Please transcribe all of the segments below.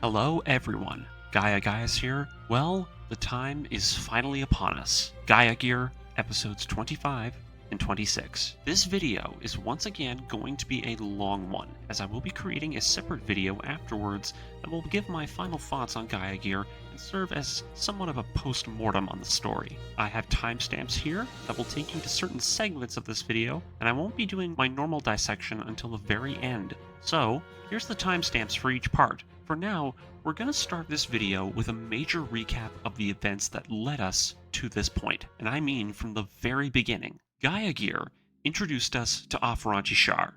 Hello everyone, Gaia's here. Well, the time is finally upon us. Gaia Gear, episodes 25 and 26. This video is once again going to be a long one, as I will be creating a separate video afterwards that will give my final thoughts on Gaia Gear and serve as somewhat of a post-mortem on the story. I have timestamps here that will take you to certain segments of this video, and I won't be doing my normal dissection until the very end. So, here's the timestamps for each part. For now, we're going to start this video with a major recap of the events that led us to this point, and I mean from the very beginning. Gaia Gear introduced us to Char,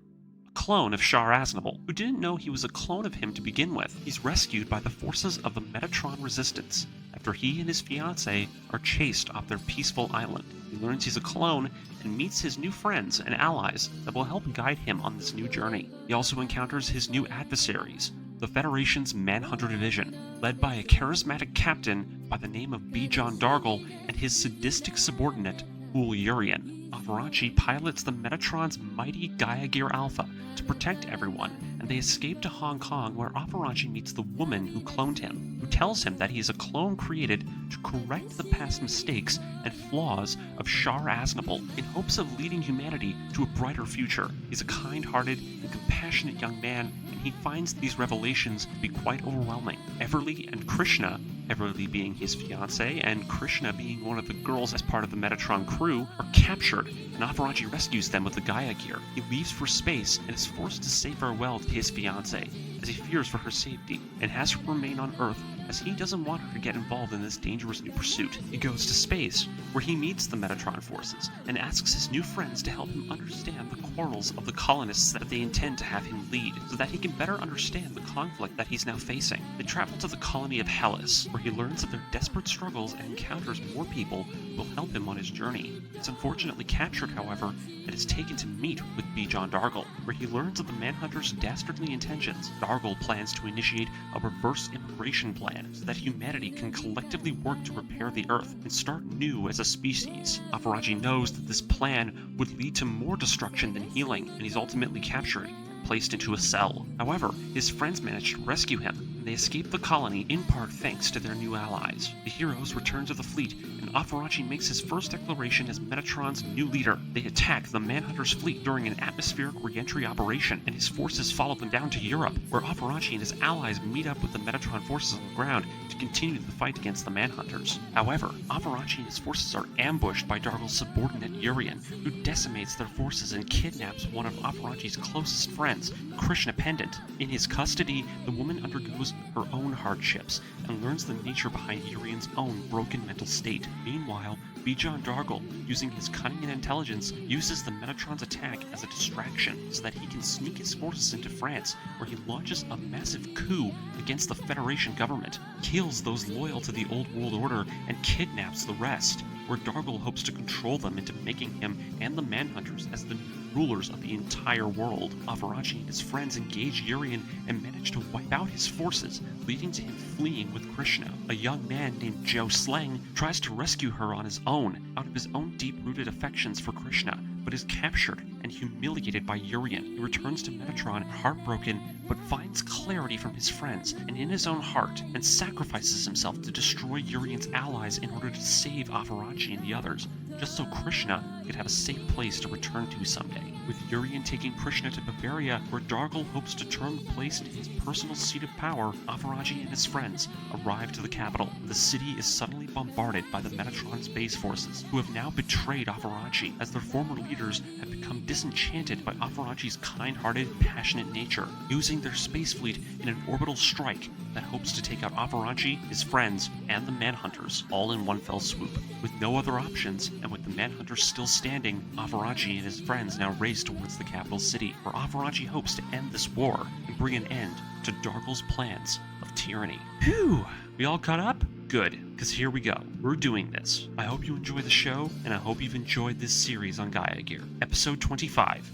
a clone of Char Aznable, who didn't know he was a clone of him to begin with. He's rescued by the forces of the Metatron Resistance after he and his fiancée are chased off their peaceful island. He learns he's a clone and meets his new friends and allies that will help guide him on this new journey. He also encounters his new adversaries, the Federation's Manhunter Division, led by a charismatic captain by the name of Dargle and his sadistic subordinate, Yurian. Afarachi pilots the Metatron's mighty Gaia Gear Alpha to protect everyone, and they escape to Hong Kong, where Afarachi meets the woman who cloned him, who tells him that he is a clone created to correct the past mistakes and flaws of Char Aznable in hopes of leading humanity to a brighter future. He's a kind-hearted and compassionate young man, and he finds these revelations to be quite overwhelming. Everly and Krishna, Everly being his fiancée and Krishna being one of the girls as part of the Metatron crew, are captured, and Afarachi rescues them with the Gaia Gear. He leaves for space and is forced to say farewell to his fiancée, as he fears for her safety, and has her remain on Earth as he doesn't want her to get involved in this dangerous new pursuit. He goes to space, where he meets the Metatron forces, and asks his new friends to help him understand the quarrels of the colonists that they intend to have him lead, so that he can better understand the conflict that he's now facing. They travel to the colony of Hellas, where he learns of their desperate struggles and encounters more people who will help him on his journey. He's unfortunately captured, however, and is taken to meet with Dargle, where he learns of the Manhunter's dastardly intentions. Dargle plans to initiate a reverse immigration plan so that humanity can collectively work to repair the Earth and start new as a species. Afarachi knows that this plan would lead to more destruction than healing, and he's ultimately captured and placed into a cell. However, his friends manage to rescue him, and they escape the colony in part thanks to their new allies. The heroes return to the fleet, and Afarachi makes his first declaration as Metatron's new leader. They attack the Manhunter's fleet during an atmospheric re-entry operation, and his forces follow them down to Europe, where Afarachi and his allies meet up with the Metatron forces on the ground to continue the fight against the Manhunters. However, Afarachi and his forces are ambushed by Dargle's subordinate Yurian, who decimates their forces and kidnaps one of Afarachi's closest friends, Krishna Pendant. In his custody, the woman undergoes her own hardships and learns the nature behind Yurian's own broken mental state. Meanwhile, Dargle, using his cunning and intelligence, uses the Metatron's attack as a distraction so that he can sneak his forces into France, where he launches a massive coup against the Federation government, kills those loyal to the old world order, and kidnaps the rest, where Dargle hopes to control them into making him and the Manhunters as the new rulers of the entire world. Afarachi and his friends engage Yurian and manage to wipe out his forces, leading to him fleeing with Krishna. A young man named Joe Sleng tries to rescue her on his own, out of his own deep-rooted affections for Krishna, but is captured and humiliated by Yurian. He returns to Metatron heartbroken, but finds clarity from his friends and in his own heart, and sacrifices himself to destroy Yurian's allies in order to save Afarachi and the others, just so Krishna could have a safe place to return to someday. With Yurian taking Krishna to Bavaria, where Dargle hopes to turn the place into his personal seat of power, Afarachi and his friends arrive to the capital. The city is suddenly bombarded by the Metatron's base forces, who have now betrayed Afarachi, as their former leaders have become disenchanted by Afarachi's kind-hearted, passionate nature, using their space fleet in an orbital strike that hopes to take out Afarachi, his friends, and the Manhunters, all in one fell swoop. With no other options, and with the Manhunters still standing, Afarachi and his friends now race towards the capital city, where Afarachi hopes to end this war and bring an end to Dargle's plans of tyranny. Phew! We all caught up? Good, because here we go. We're doing this. I hope you enjoy the show, and I hope you've enjoyed this series on Gaia Gear. Episode 25,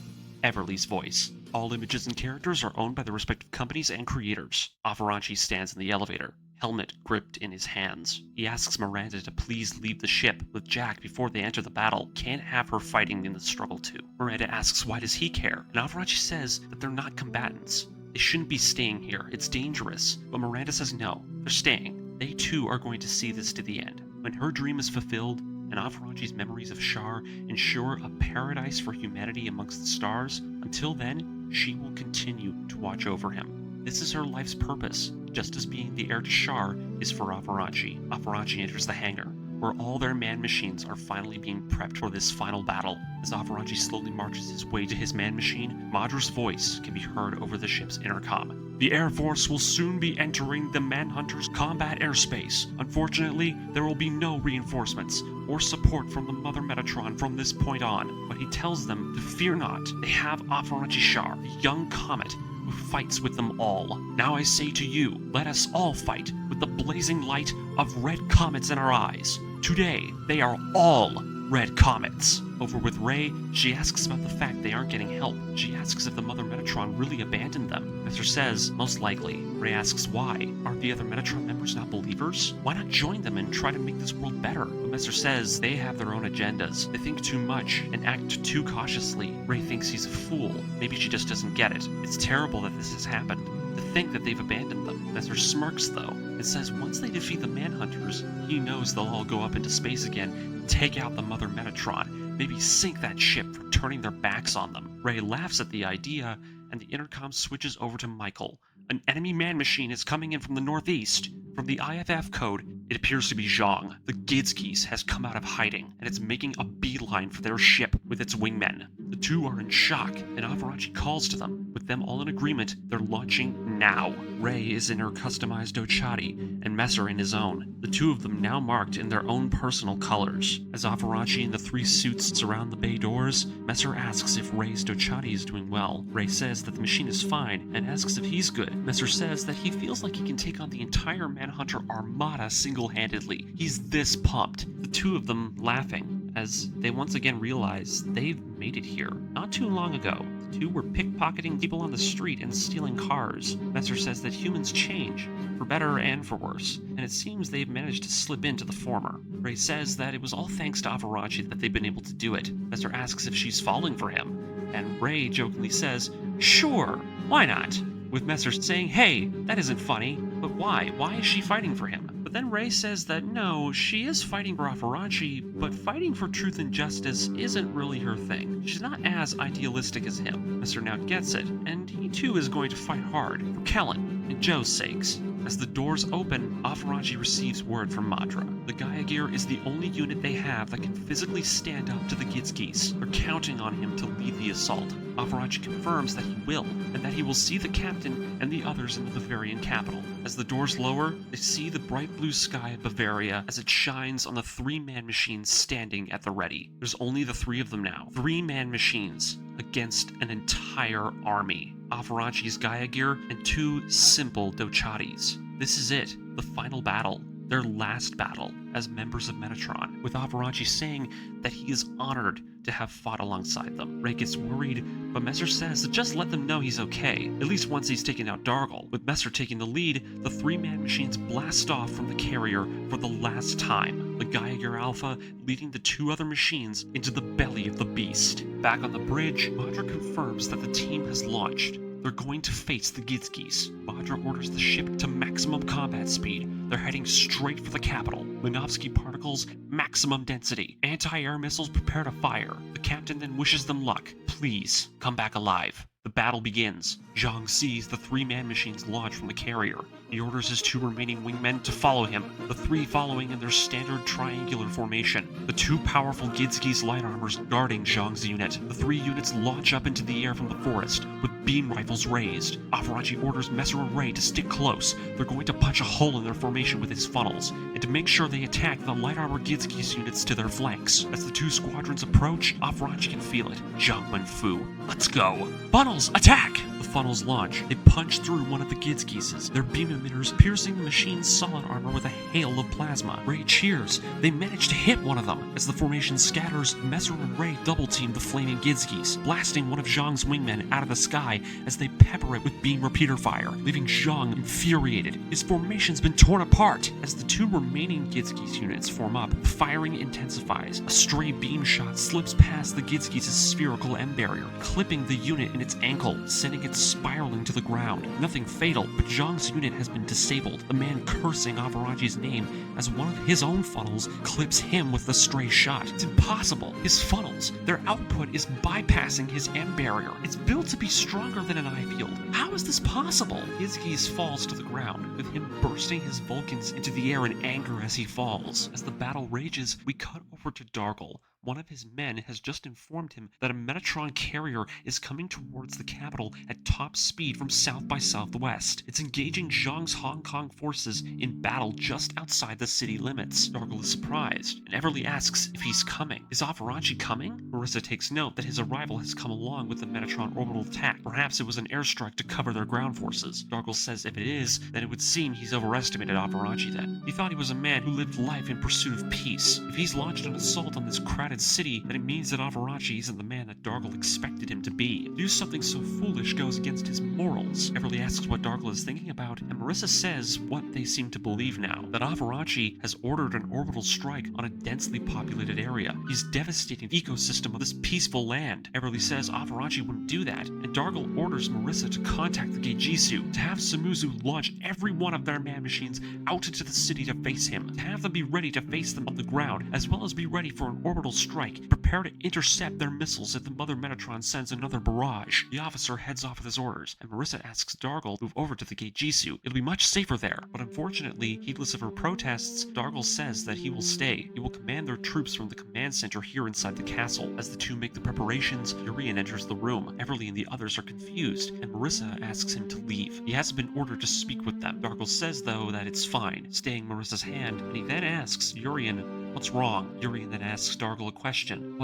Everly's Voice. All images and characters are owned by the respective companies and creators. Afarachi stands in the elevator, helmet gripped in his hands. He asks Miranda to please leave the ship with Jack before they enter the battle. Can't have her fighting in the struggle too. Miranda asks why does he care, and Afarachi says that they're not combatants. They shouldn't be staying here. It's dangerous. But Miranda says no. They're staying. They too are going to see this to the end. When her dream is fulfilled, and Afaraji's memories of Char ensure a paradise for humanity amongst the stars, until then, she will continue to watch over him. This is her life's purpose, just as being the heir to Char is for Afaraji. Afaraji enters the hangar, where all their man-machines are finally being prepped for this final battle. As Afaraji slowly marches his way to his man-machine, Madra's voice can be heard over the ship's intercom. The Air Force will soon be entering the Manhunter's combat airspace. Unfortunately, there will be no reinforcements or support from the Mother Metatron from this point on, but he tells them to fear not. They have Afaraji Char, the young comet, who fights with them all. Now I say to you, let us all fight with the blazing light of red comets in our eyes. Today, they are all red comets. Over with Rey, she asks about the fact they aren't getting help. She asks if the Mother Metatron really abandoned them. Messer says, most likely. Rey asks why. Aren't the other Metatron members not believers? Why not join them and try to make this world better? But Messer says they have their own agendas. They think too much and act too cautiously. Rey thinks he's a fool. Maybe she just doesn't get it. It's terrible that this has happened. To think that they've abandoned them. Messer smirks though. It says once they defeat the Manhunters, he knows they'll all go up into space again, take out the Mother Metatron, maybe sink that ship for turning their backs on them. Rey laughs at the idea, and the intercom switches over to Michael. An enemy man-machine is coming in from the northeast. From the IFF code, it appears to be Jang. The Gidskis has come out of hiding, and it's making a beeline for their ship with its wingmen. The two are in shock, and Afaraji calls to them. With them all in agreement, they're launching now. Rey is in her customized Dochati, and Messer in his own. The two of them now marked in their own personal colors. As Afaraji and the three suits surround the bay doors, Messer asks if Rey's Dochati is doing well. Rey says that the machine is fine, and asks if he's good. Messer says that he feels like he can take on the entire Manhunter armada single-handedly. He's this pumped. The two of them laughing, as they once again realize they've made it here. Not too long ago, the two were pickpocketing people on the street and stealing cars. Messer says that humans change, for better and for worse, and it seems they've managed to slip into the former. Rey says that it was all thanks to Afaraji that they've been able to do it. Messer asks if she's falling for him, and Rey jokingly says, "Sure, why not?" With Messer saying, "Hey, that isn't funny, but why? Why is she fighting for him?" But then Rey says that no, she is fighting for Afaraji, but fighting for truth and justice isn't really her thing. She's not as idealistic as him. Messer now gets it, and he too is going to fight hard, for Kellen and Joe's sakes. As the doors open, Afaraji receives word from Madra. The Gaia Gear is the only unit they have that can physically stand up to the Gidskis. They're counting on him to lead the assault. Afaraji confirms that he will, and that he will see the captain and the others in the Bavarian capital. As the doors lower, they see the bright blue sky of Bavaria as it shines on the three man-machines standing at the ready. There's only the three of them now. 3 man-machines against an entire army. Afaraji's Gaia Gear and 2 simple Dochatis. This is it, the final battle. Their last battle as members of Metatron, with Afaraji saying that he is honored to have fought alongside them. Rey gets worried, but Messer says to just let them know he's okay, at least once he's taken out Dargle. With Messer taking the lead, the 3 man-machines blast off from the carrier for the last time, the Gaia Gear Alpha leading the 2 other machines into the belly of the beast. Back on the bridge, Madra confirms that the team has launched. They're going to face the Gidskis. Madra orders the ship to maximum combat speed. They're heading straight for the capital. Minovsky particles, maximum density. Anti-air missiles prepare to fire. The captain then wishes them luck. Please, come back alive. The battle begins. Jang sees the 3 man-machines launch from the carrier. He orders his 2 remaining wingmen to follow him, the 3 following in their standard triangular formation. The 2 powerful Gidskis light armors guarding Jang's unit. The 3 units launch up into the air from the forest, with beam rifles raised. Afaraji orders Messer and Rey to stick close. They're going to punch a hole in their formation with his funnels, and to make sure they attack the light armor Gidskis units to their flanks. As the 2 squadrons approach, Afaraji can feel it. Zhang Wenfu, let's go! Funnels, attack! The funnels launch. They punch through one of the Gidskis, their beam emitters piercing the machine's solid armor with a hail of plasma. Rey cheers. They manage to hit one of them. As the formation scatters, Messer and Rey double-team the flaming Gidskis, blasting one of Zhang's wingmen out of the sky as they pepper it with beam repeater fire, leaving Zhang infuriated. His formation's been torn apart. As the 2 remaining Gidskis units form up, the firing intensifies. A stray beam shot slips past the Gidskis' spherical M barrier, clipping the unit in its ankle, sending it rocket spiraling to the ground. Nothing fatal, but Zhang's unit has been disabled, the man cursing Avarachi's name as one of his own funnels clips him with a stray shot. It's impossible. His funnels, their output is bypassing his M barrier. It's built to be stronger than an eye field. How is this possible? Gizgiz falls to the ground, with him bursting his Vulcans into the air in anger as he falls. As the battle rages, we cut over to Dargle. One of his men has just informed him that a Metatron carrier is coming towards the capital at top speed from south by southwest. It's engaging Zhang's Hong Kong forces in battle just outside the city limits. Dargle is surprised, and Everly asks if he's coming. Is Avarachi coming? Marissa takes note that his arrival has come along with the Metatron orbital attack. Perhaps it was an airstrike to cover their ground forces. Dargle says if it is, then it would seem he's overestimated Avarachi then. He thought he was a man who lived life in pursuit of peace. If he's launched an assault on this crowded city, then it means that Avarachi isn't the man that Dargle expected him to be. To do something so foolish goes against his morals. Everly asks what Dargle is thinking about, and Marissa says what they seem to believe now, that Avarachi has ordered an orbital strike on a densely populated area. He's devastating the ecosystem of this peaceful land. Everly says Avarachi wouldn't do that, and Dargle orders Marissa to contact the Geijisu, to have Sumuzu launch every one of their man machines out into the city to face him, to have them be ready to face them on the ground, as well as be ready for an orbital strike. Prepare to intercept their missiles if the Mother Metatron sends another barrage. The officer heads off with his orders, and Marissa asks Dargle to move over to the Geijisu. It'll be much safer there. But unfortunately, heedless of her protests, Dargle says that he will stay. He will command their troops from the command center here inside the castle. As the two make the preparations, Yurian enters the room. Everly and the others are confused, and Marissa asks him to leave. He hasn't been ordered to speak with them. Dargle says, though, that it's fine, staying Marissa's hand, and he then asks Yurian, what's wrong? Yurian then asks Dargle a question.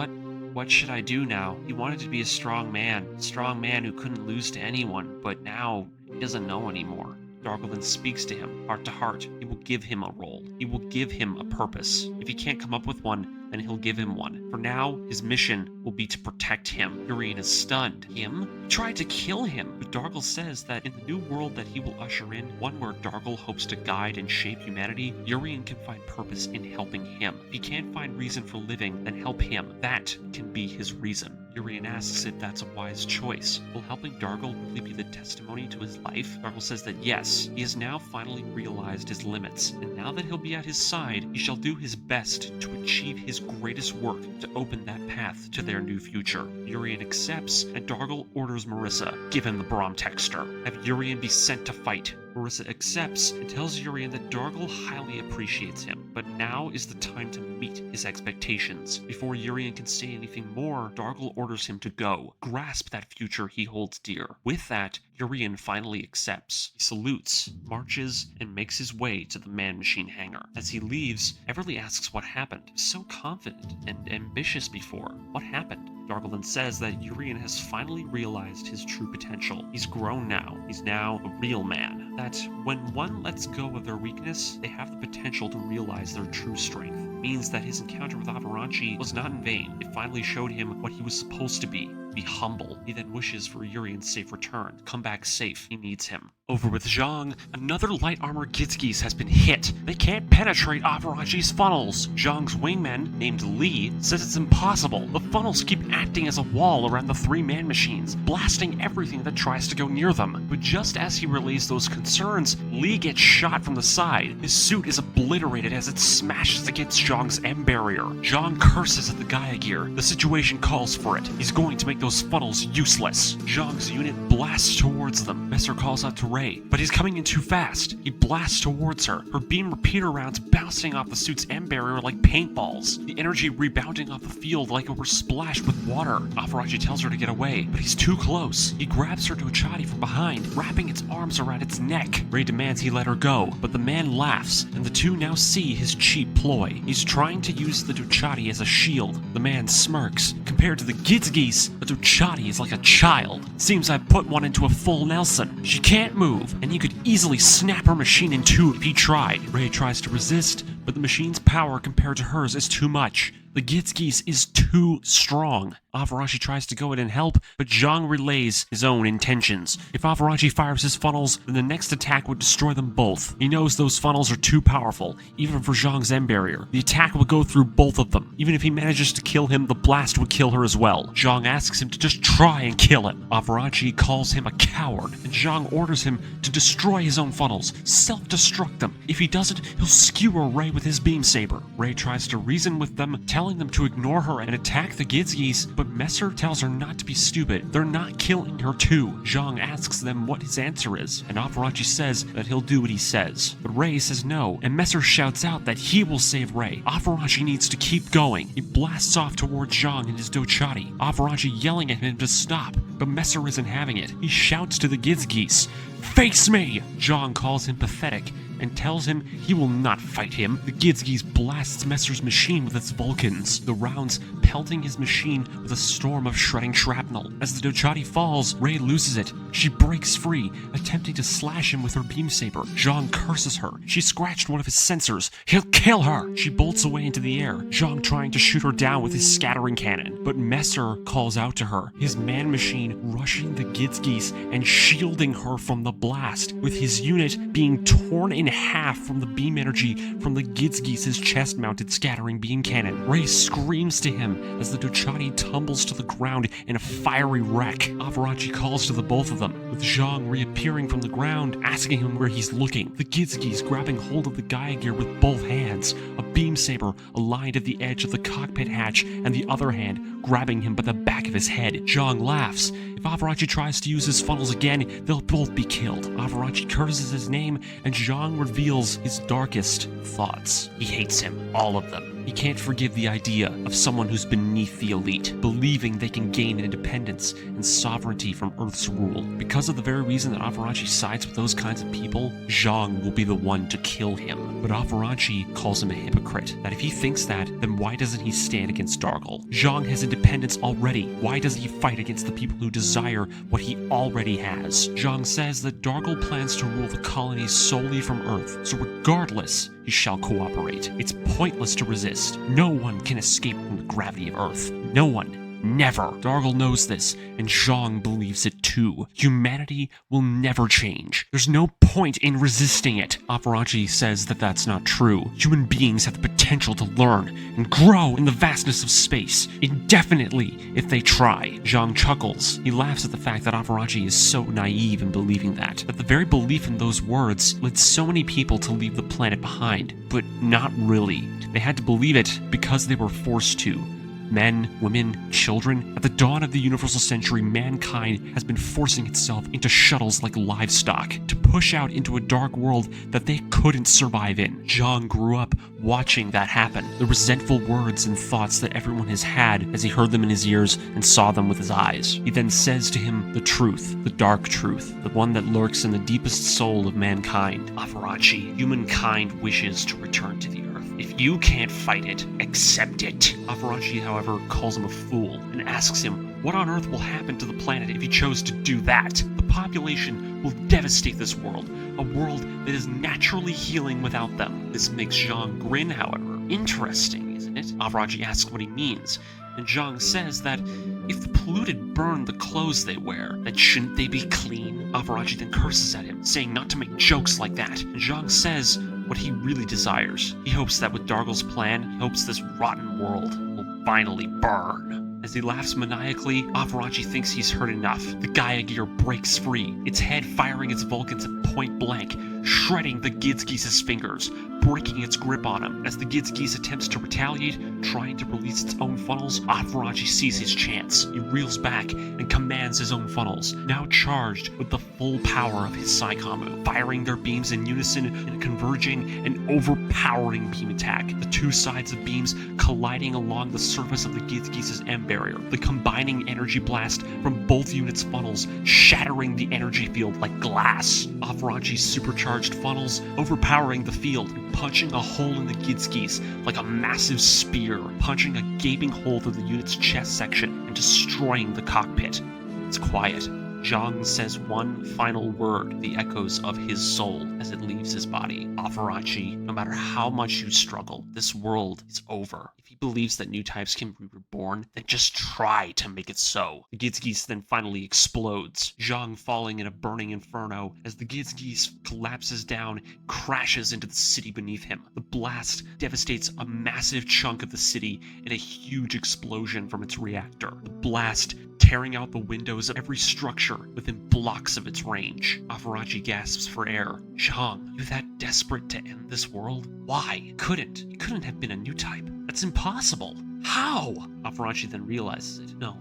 What should I do now? He wanted to be a strong man who couldn't lose to anyone, but now he doesn't know anymore. Dargle then speaks to him, heart to heart. He will give him a role. He will give him a purpose. If he can't come up with one, then he'll give him one. For now, his mission will be to protect him. Yurian is stunned. Him? He tried to kill him, but Dargle says that in the new world that he will usher in, one where Dargle hopes to guide and shape humanity, Yurian can find purpose in helping him. If he can't find reason for living, then help him. That can be his reason. Yurian asks if that's a wise choice. Will helping Dargle really be the testimony to his life? Dargle says that yes, he has now finally realized his limits, and now that he'll be at his side, he shall do his best to achieve his greatest work to open that path to their new future. Yurian accepts, and Dargle orders Marissa, give him the Bromtexter. Have Yurian be sent to fight. Marissa accepts and tells Yurian that Dargle highly appreciates him, but now is the time to meet his expectations. Before Yurian can say anything more, Dargle orders him to go, grasp that future he holds dear. With that, Yurian finally accepts. He salutes, marches, and makes his way to the man-machine hangar. As he leaves, Everly asks what happened. He was so confident and ambitious before. What happened? Dargle then says that Yurian has finally realized his true potential. He's grown now. He's now a real man. That when one lets go of their weakness, they have the potential to realize their true strength. It means that his encounter with Avarachi was not in vain. It finally showed him what he was supposed to be humble. He then wishes for Yurian's safe return. Come back safe. He needs him. Over with Jang, another light armor Gizgiz has been hit. They can't penetrate Avarachi's funnels. Zhang's wingman, named Li, says it's impossible. The funnels keep acting as a wall around the three man machines, blasting everything that tries to go near them. But just as he relays those concerns, Li gets shot from the side. His suit is obliterated as it smashes against Zhang's M barrier. Zhang curses at the Gaia Gear. The situation calls for it. He's going to make those funnels useless. Zhang's unit blasts towards them. Messer calls out to Ray, but he's coming in too fast. He blasts towards her, her beam repeater rounds bouncing off the suit's M barrier like paintballs, the energy rebounding off the field like it were splashed with water. Avarachi tells her to get away, but he's too close. He grabs her Dochati from behind, wrapping its arms around its neck. Ray demands he let her go, but the man laughs, and the two now see his cheap ploy. He's trying to use the Dochati as a shield. The man smirks. Compared to the Gizgiz, the Dochati is like a child. Seems I put one into a full Nelson. She can't move, and he could easily snap her machine in two if he tried. Ray tries to resist, but the machine's power compared to hers is too much. The Gitsgeese is too strong. Avarashi tries to go in and help, but Jang relays his own intentions. If Avarashi fires his funnels, then the next attack would destroy them both. He knows those funnels are too powerful, even for Zhang's M barrier. The attack will go through both of them. Even if he manages to kill him, the blast would kill her as well. Zhang asks him to just try and kill him. Avarashi calls him a coward, and Zhang orders him to destroy his own funnels, self-destruct them. If he doesn't, he'll skewer Rei with his beam saber. Rei tries to reason with them, telling them to ignore her and attack the Gitsgeese, but Messer tells her not to be stupid. They're not killing her too. Zhang asks them what his answer is, and Avarashi says that he'll do what he says. But Rei says no, and Messer shouts out that he will save Rei. Avarashi needs to keep going. He blasts off towards Zhang and his Dochati. Avarashi yelling at him to stop, but Messer isn't having it. He shouts to the Gitsgeese, "Face me!" Zhang calls him pathetic and tells him he will not fight him. The Gitsgeese blasts Messer's machine with its Vulcans, the rounds pelting his machine with a storm of shredding shrapnel. As the Dochati falls, Rei loses it. She breaks free, attempting to slash him with her beam saber. Zhang curses her. She scratched one of his sensors. He'll kill her! She bolts away into the air, Zhang trying to shoot her down with his scattering cannon. But Messer calls out to her, his man-machine rushing the Gitsgeese and shielding her from the blast, with his unit being torn in half from the beam energy from the Gitsgeese's chest-mounted scattering beam cannon. Rei screams to him as the Dochati tumbles to the ground in a fiery wreck. Avarashi calls to the both of them, with Zhang reappearing from the ground, asking him where he's looking. The Gitsgeese grabbing hold of the Gaia Gear with both hands, a beam saber aligned at the edge of the cockpit hatch, and the other hand grabbing him by the back of his head. Zhang laughs. If Avarashi tries to use his funnels again, they'll both be killed. Avarashi curses his name, and Zhang reveals his darkest thoughts. He hates him, all of them. He can't forgive the idea of someone who's beneath the elite, believing they can gain independence and sovereignty from Earth's rule. Because of the very reason that Avarashi sides with those kinds of people, Zhang will be the one to kill him. But Avarashi calls him a hypocrite, that if he thinks that, then why doesn't he stand against Dargle? Zhang has independence already. Why doesn't he fight against the people who desire what he already has? Zhang says that Dargle plans to rule the colonies solely from Earth, so regardless, he shall cooperate. It's pointless to resist. No one can escape from the gravity of Earth. No one. Never. Dargle knows this, and Zhang believes it too. Humanity will never change. There's no point in resisting it. Avarashi says that that's not true. Human beings have the potential to learn and grow in the vastness of space, indefinitely, if they try. Zhang chuckles. He laughs at the fact that Avarashi is so naive in believing that the very belief in those words led so many people to leave the planet behind. But not really. They had to believe it because they were forced to. Men, women, children. At the dawn of the universal century, mankind has been forcing itself into shuttles like livestock to push out into a dark world that they couldn't survive in. Zhang grew up watching that happen. The resentful words and thoughts that everyone has had as he heard them in his ears and saw them with his eyes. He then says to him the truth, the dark truth, the one that lurks in the deepest soul of mankind. Avarashi, humankind wishes to return to the earth. If you can't fight it, accept it. Avarashi, however, calls him a fool and asks him what on earth will happen to the planet if he chose to do that. The population will devastate this world, a world that is naturally healing without them. This makes Zhang grin, however. Interesting, isn't it? Avarashi asks what he means, and Zhang says that if the polluted burn the clothes they wear, then shouldn't they be clean? Avarashi then curses at him, saying not to make jokes like that, and Zhang says what he really desires. He hopes that with Dargle's plan, he hopes this rotten world will finally burn. As he laughs maniacally, Avarashi thinks he's heard enough. The Gaia Gear breaks free, its head firing its Vulcans at point blank, shredding the Gitsgeese's fingers, breaking its grip on him. As the Gitsgeese attempts to retaliate, trying to release its own funnels, Avarashi sees his chance. He reels back and commands his own funnels, now charged with the full power of his Psycommu, firing their beams in unison in a converging and overpowering beam attack. The two sides of beams colliding along the surface of the Gitsgeese's M barrier, the combining energy blast from both units' funnels shattering the energy field like glass. Avarashi's supercharged funnels overpowering the field and punching a hole in the Gitsgeese like a massive spear, punching a gaping hole through the unit's chest section and destroying the cockpit. It's quiet. Jang says one final word, the echoes of his soul as it leaves his body. Afarachi, no matter how much you struggle, this world is over. If he believes that new types can be reborn, then just try to make it so. The Gizgis then finally explodes, Jang falling in a burning inferno as the Gizgis collapses down, crashes into the city beneath him. The blast devastates a massive chunk of the city in a huge explosion from its reactor. The blast tearing out the windows of every structure within blocks of its range. Afarachi gasps for air. Jang, you that desperate to end this world? Why? You couldn't have been a new type. That's impossible. How? Afarachi then realizes it. No,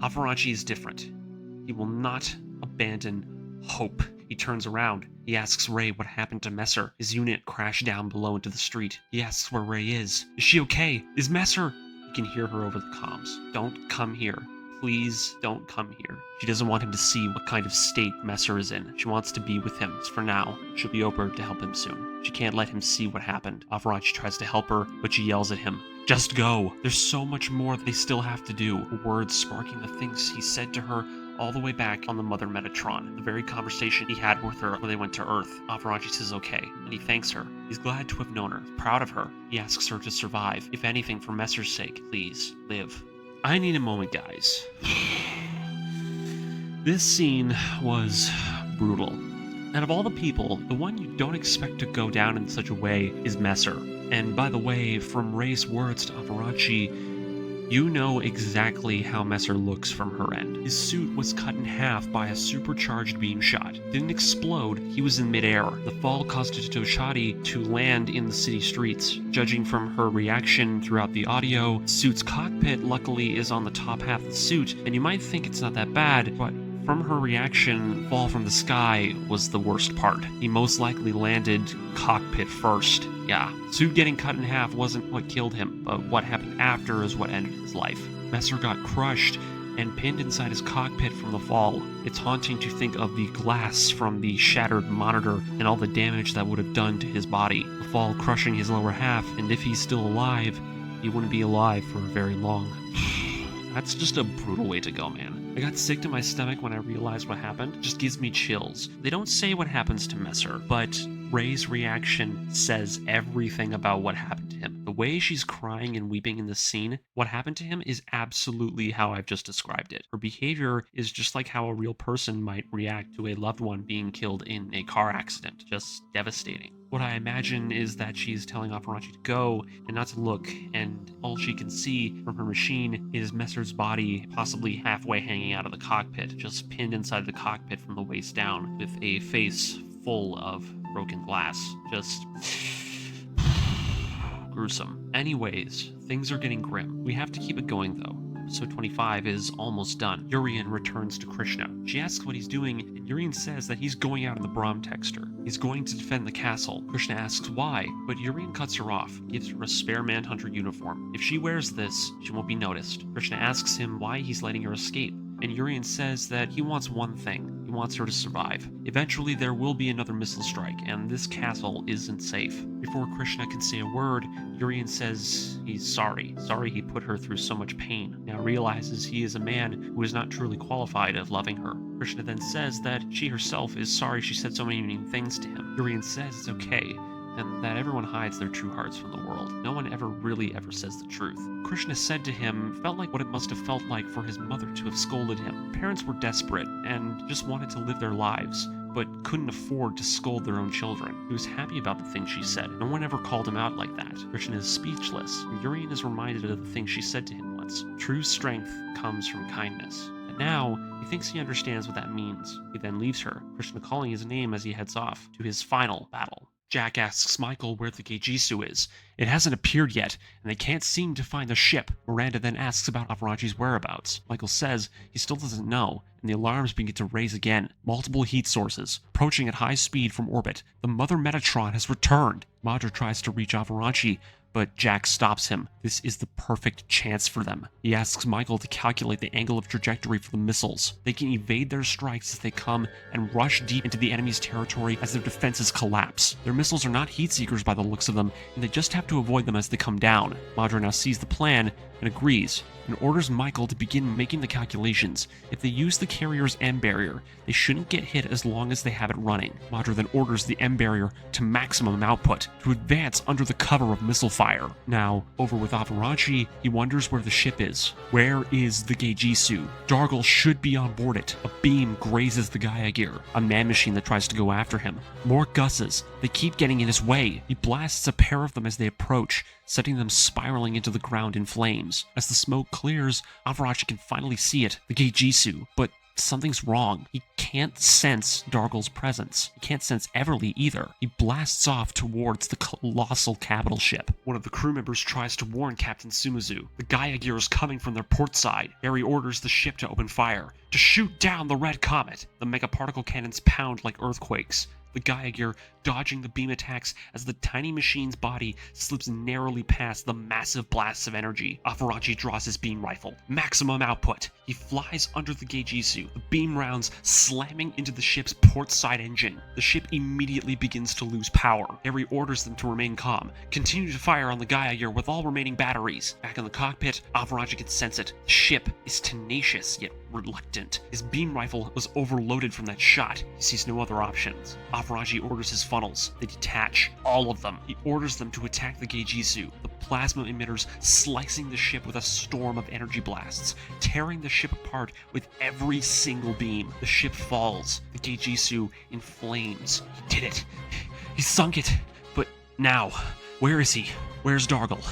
Afarachi is different. He will not abandon hope. He turns around. He asks Ray what happened to Messer. His unit crashed down below into the street. He asks where Ray is. Is she okay? Is Messer? He can hear her over the comms. Don't come here. Please don't come here. She doesn't want him to see what kind of state Messer is in. She wants to be with him. For now, she'll be over to help him soon. She can't let him see what happened. Afarachi tries to help her, but she yells at him. Just go. There's so much more they still have to do. Words sparking the things he said to her all the way back on the Mother Metatron. The very conversation he had with her when they went to Earth. Afarachi says okay, and he thanks her. He's glad to have known her, proud of her. He asks her to survive. If anything, for Messer's sake, please, live. I need a moment, guys. This scene was brutal. And of all the people, the one you don't expect to go down in such a way is Messer. And by the way, from Ray's words to Afarachi, you know exactly how Messer looks from her end. His suit was cut in half by a supercharged beam shot. Didn't explode, he was in midair. The fall caused Toshati to land in the city streets. Judging from her reaction throughout the audio, suit's cockpit luckily is on the top half of the suit, and you might think it's not that bad, but from her reaction, fall from the sky was the worst part. He most likely landed cockpit first. Yeah, suit getting cut in half wasn't what killed him, but what happened after is what ended his life. Messer got crushed and pinned inside his cockpit from the fall. It's haunting to think of the glass from the shattered monitor and all the damage that would have done to his body. The fall crushing his lower half, and if he's still alive, he wouldn't be alive for very long. That's just a brutal way to go, man. I got sick to my stomach when I realized what happened. It just gives me chills. They don't say what happens to Messer, but Ray's reaction says everything about what happened to him. The way she's crying and weeping in this scene, what happened to him is absolutely how I've just described it. Her behavior is just like how a real person might react to a loved one being killed in a car accident. Just devastating. What I imagine is that she's telling Afarachi to go and not to look, and all she can see from her machine is Messer's body possibly halfway hanging out of the cockpit, just pinned inside the cockpit from the waist down, with a face full of broken glass. Just gruesome. Anyways, things are getting grim. We have to keep it going though. Episode 25 is almost done. Yurian returns to Krishna. She asks what he's doing, and Yurian says that he's going out in the Brahm Texter. He's going to defend the castle. Krishna asks why, but Yurian cuts her off, gives her a spare Manhunter uniform. If she wears this, she won't be noticed. Krishna asks him why he's letting her escape, and Yurian says that he wants one thing. He wants her to survive. Eventually, there will be another missile strike, and this castle isn't safe. Before Krishna can say a word, Yurian says he's sorry. Sorry he put her through so much pain. Now realizes he is a man who is not truly qualified of loving her. Krishna then says that she herself is sorry she said so many mean things to him. Yurian says it's okay, and that everyone hides their true hearts from the world. No one ever says the truth. Krishna said to him felt like what it must have felt like for his mother to have scolded him. Parents were desperate and just wanted to live their lives, but couldn't afford to scold their own children. He was happy about the things she said. No one ever called him out like that. Krishna is speechless, and Yurian is reminded of the things she said to him once. True strength comes from kindness. And now, he thinks he understands what that means. He then leaves her, Krishna calling his name as he heads off to his final battle. Jack asks Michael where the Geijisu is. It hasn't appeared yet, and they can't seem to find the ship. Miranda then asks about Afarachi's whereabouts. Michael says he still doesn't know, and the alarms begin to raise again. Multiple heat sources, approaching at high speed from orbit. The Mother Metatron has returned. Madra tries to reach Afarachi, but Jack stops him. This is the perfect chance for them. He asks Michael to calculate the angle of trajectory for the missiles. They can evade their strikes as they come and rush deep into the enemy's territory as their defenses collapse. Their missiles are not heat seekers by the looks of them, and they just have to avoid them as they come down. Madra now sees the plan and agrees, and orders Michael to begin making the calculations. If they use the carrier's M barrier, they shouldn't get hit as long as they have it running. Madra then orders the M barrier to maximum output, to advance under the cover of missile fire. Now, over with Avarachi, he wonders where the ship is. Where is the Geijisu? Dargle should be on board it. A beam grazes the Gaia Gear, a man machine that tries to go after him. More Gusses. They keep getting in his way. He blasts a pair of them as they approach, setting them spiraling into the ground in flames. As the smoke clears, Avarachi can finally see it, the Geijisu, but something's wrong. He can't sense Dargle's presence. He can't sense Everly either. He blasts off towards the colossal capital ship. One of the crew members tries to warn Captain Sumizu. The Gaia Gear is coming from their port side. Harry orders the ship to open fire, to shoot down the Red Comet. The megaparticle cannons pound like earthquakes. The Gaia Gear dodging the beam attacks as the tiny machine's body slips narrowly past the massive blasts of energy. Avarachi draws his beam rifle. Maximum output. He flies under the Geijisu, the beam rounds slamming into the ship's port side engine. The ship immediately begins to lose power. Harry orders them to remain calm. Continue to fire on the Gaia Gear with all remaining batteries. Back in the cockpit, Avarachi can sense it. The ship is tenacious yet reluctant. His beam rifle was overloaded from that shot. He sees no other options. Avarachi orders his funnels. They detach. All of them. He orders them to attack the Geijisu, the plasma emitters slicing the ship with a storm of energy blasts, tearing the ship apart with every single beam. The ship falls. The Geijisu in flames. He did it. He sunk it. But now, where is he? Where's Dargle?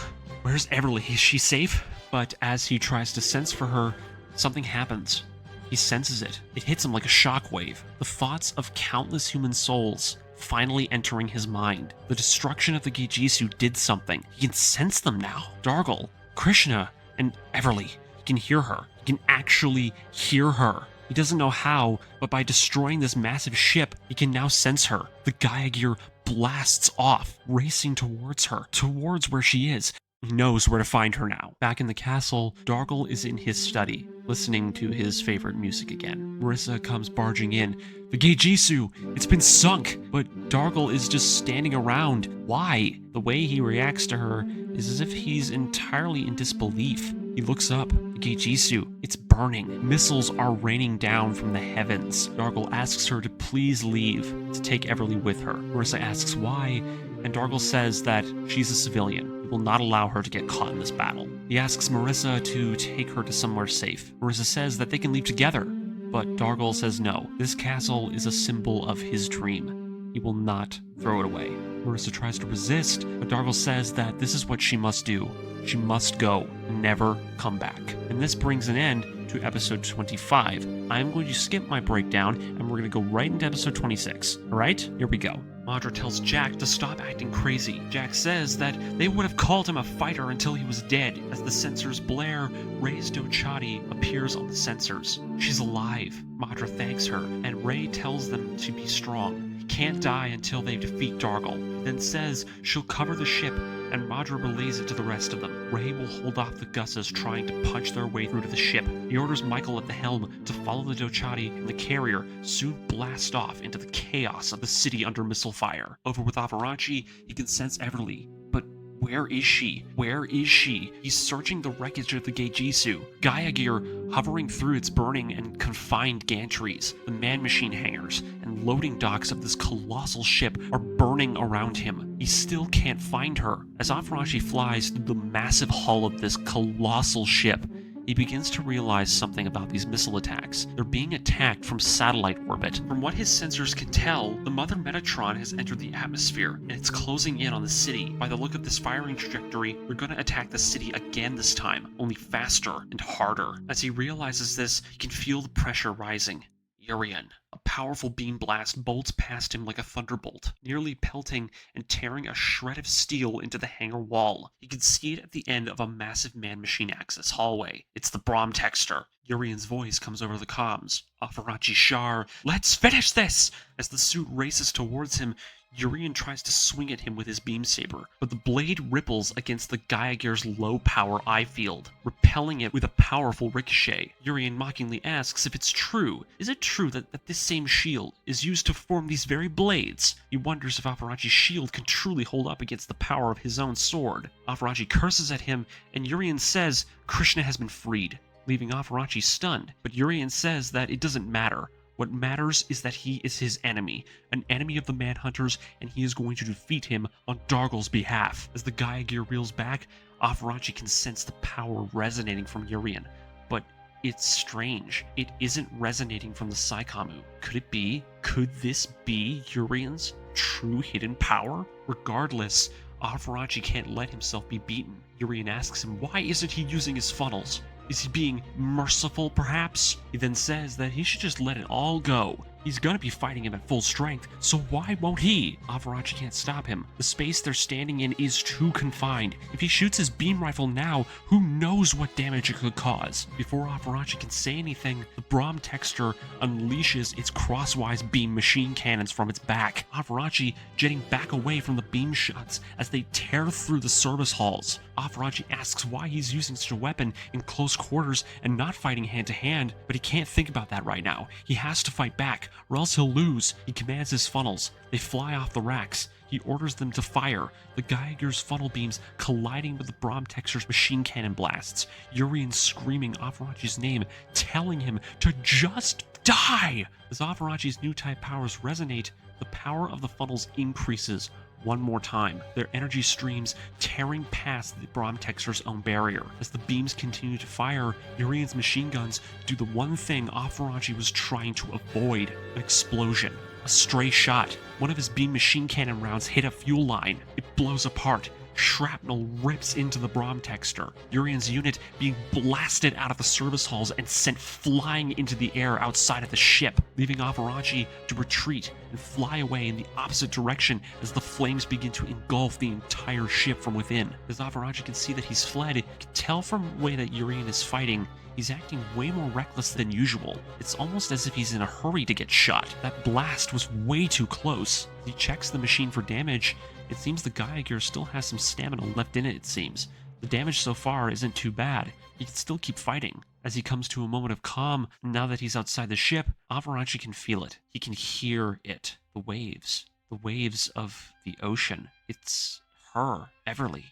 Where's Everly? Is she safe? But as he tries to sense for her, something happens. He senses it. It hits him like a shockwave. The thoughts of countless human souls finally entering his mind. The destruction of the Geijisu did something. He can sense them now. Dargle, Krishna, and Everly. He can hear her. He can actually hear her. He doesn't know how, but by destroying this massive ship, he can now sense her. The Gaia Gear blasts off, racing towards her, towards where she is. He knows where to find her now. Back in the castle, Dargle is in his study, listening to his favorite music again. Marissa comes barging in. The Geijisu, it's been sunk! But Dargle is just standing around. Why? The way he reacts to her is as if he's entirely in disbelief. He looks up. The Geijisu, it's burning. Missiles are raining down from the heavens. Dargle asks her to please leave, to take Everly with her. Marissa asks why, and Dargle says that she's a civilian. He will not allow her to get caught in this battle. He asks Marissa to take her to somewhere safe. Marissa says that they can leave together, but Dargle says no. This castle is a symbol of his dream. He will not throw it away. Marissa tries to resist, but Dargle says that this is what she must do. She must go, never come back. And this brings an end to episode 25. I'm going to skip my breakdown, and we're going to go right into episode 26. Alright, here we go. Madra tells Jack to stop acting crazy. Jack says that they would have called him a fighter until he was dead. As the sensors blare, Ray's Dochati appears on the sensors. She's alive. Madra thanks her, and Ray tells them to be strong. He can't die until they defeat Dargle. Then says she'll cover the ship, and Madra relays it to the rest of them. Ray will hold off the Gusses trying to punch their way through to the ship. He orders Michael at the helm to follow the Dochati, and the carrier soon blast off into the chaos of the city under missile fire. Over with Avarachi, he can sense Everly. But where is she? Where is she? He's searching the wreckage of the Geijisu. Gaia Gear hovering through its burning and confined gantries. The man-machine hangars and loading docks of this colossal ship are burning around him. He still can't find her. As Avarachi flies through the massive hull of this colossal ship, he begins to realize something about these missile attacks. They're being attacked from satellite orbit. From what his sensors can tell, the Mother Metatron has entered the atmosphere, and it's closing in on the city. By the look of this firing trajectory, they're going to attack the city again this time, only faster and harder. As he realizes this, he can feel the pressure rising. Yurian. A powerful beam blast bolts past him like a thunderbolt, nearly pelting and tearing a shred of steel into the hangar wall. He can see it at the end of a massive man-machine access hallway. It's the Bromtexter. Yurian's voice comes over the comms. Avarachi Char, let's finish this! As the suit races towards him, Yurian tries to swing at him with his beam saber, but the blade ripples against the Gaia Gear's low-power eye field, repelling it with a powerful ricochet. Yurian mockingly asks if it's true. Is it true that this same shield is used to form these very blades? He wonders if Afaraji's shield can truly hold up against the power of his own sword. Afaraji curses at him, and Yurian says Krishna has been freed, leaving Afaraji stunned. But Yurian says that it doesn't matter. What matters is that he is his enemy, an enemy of the Manhunters, and he is going to defeat him on Dargle's behalf. As the Gaia Gear reels back, Afaraji can sense the power resonating from Yurian, but it's strange. It isn't resonating from the Saikamu. Could it be? Could this be Yurian's true hidden power? Regardless, Afaraji can't let himself be beaten. Yurian asks him why isn't he using his funnels? Is he being merciful, perhaps? He then says that he should just let it all go. He's gonna be fighting him at full strength, so why won't he? Afaraji can't stop him. The space they're standing in is too confined. If he shoots his beam rifle now, who knows what damage it could cause? Before Afaraji can say anything, the Brahm Texture unleashes its crosswise beam machine cannons from its back. Afaraji jetting back away from the beam shots as they tear through the service halls. Afaraji asks why he's using such a weapon in close quarters and not fighting hand to hand, but he can't think about that right now. He has to fight back, or else he'll lose. He commands his funnels. They fly off the racks. He orders them to fire, the Gaia Gear's funnel beams colliding with the Brahm Texture's machine cannon blasts. Yurian screaming Afaraji's name, telling him to just die! As Afaraji's new type powers resonate, the power of the funnels increases one more time, their energy streams tearing past the Brahm Texture's own barrier. As the beams continue to fire, Yurian's machine guns do the one thing Afaraji was trying to avoid: an explosion. A stray shot. One of his beam machine cannon rounds hit a fuel line. It blows apart. Shrapnel rips into the Brahm Texture. Yurian's unit being blasted out of the service halls and sent flying into the air outside of the ship, leaving Afaraji to retreat and fly away in the opposite direction as the flames begin to engulf the entire ship from within. As Afaraji can see that he's fled, you can tell from the way that Yurian is fighting, he's acting way more reckless than usual. It's almost as if he's in a hurry to get shot. That blast was way too close. He checks the machine for damage. It seems the Gaia Gear still has some stamina left in it seems. The damage so far isn't too bad. He can still keep fighting. As he comes to a moment of calm, now that he's outside the ship, Afaraji can feel it. He can hear it. The waves. The waves of the ocean. It's her, Everly.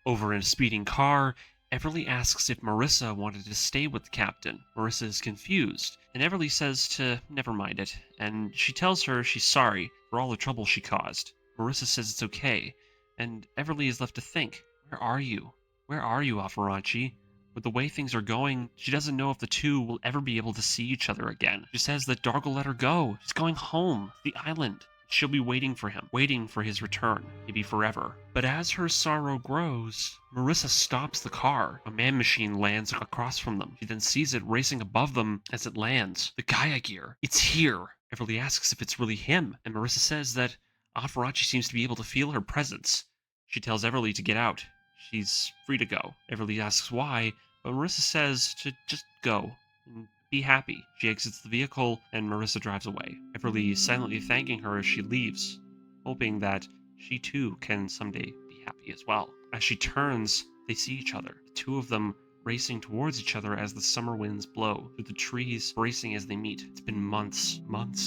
Over in a speeding car, Everly asks if Marissa wanted to stay with the captain. Marissa is confused, and Everly says to never mind it, and she tells her she's sorry for all the trouble she caused. Marissa says it's okay, and Everly is left to think. Where are you? Where are you, Afaraji? With the way things are going, she doesn't know if the two will ever be able to see each other again. She says that Dargle let her go. She's going home, to the island. She'll be waiting for him, waiting for his return, maybe forever. But as her sorrow grows, Marissa stops the car. A man machine lands across from them. She then sees it racing above them as it lands. The Gaia Gear. It's here. Everly asks if it's really him, and Marissa says that Afaraji seems to be able to feel her presence. She tells Everly to get out. She's free to go. Everly asks why, but Marissa says to just go and be happy. She exits the vehicle, and Marissa drives away. Everly is silently thanking her as she leaves, hoping that she too can someday be happy as well. As she turns, they see each other, the two of them racing towards each other as the summer winds blow through the trees, racing as they meet. It's been months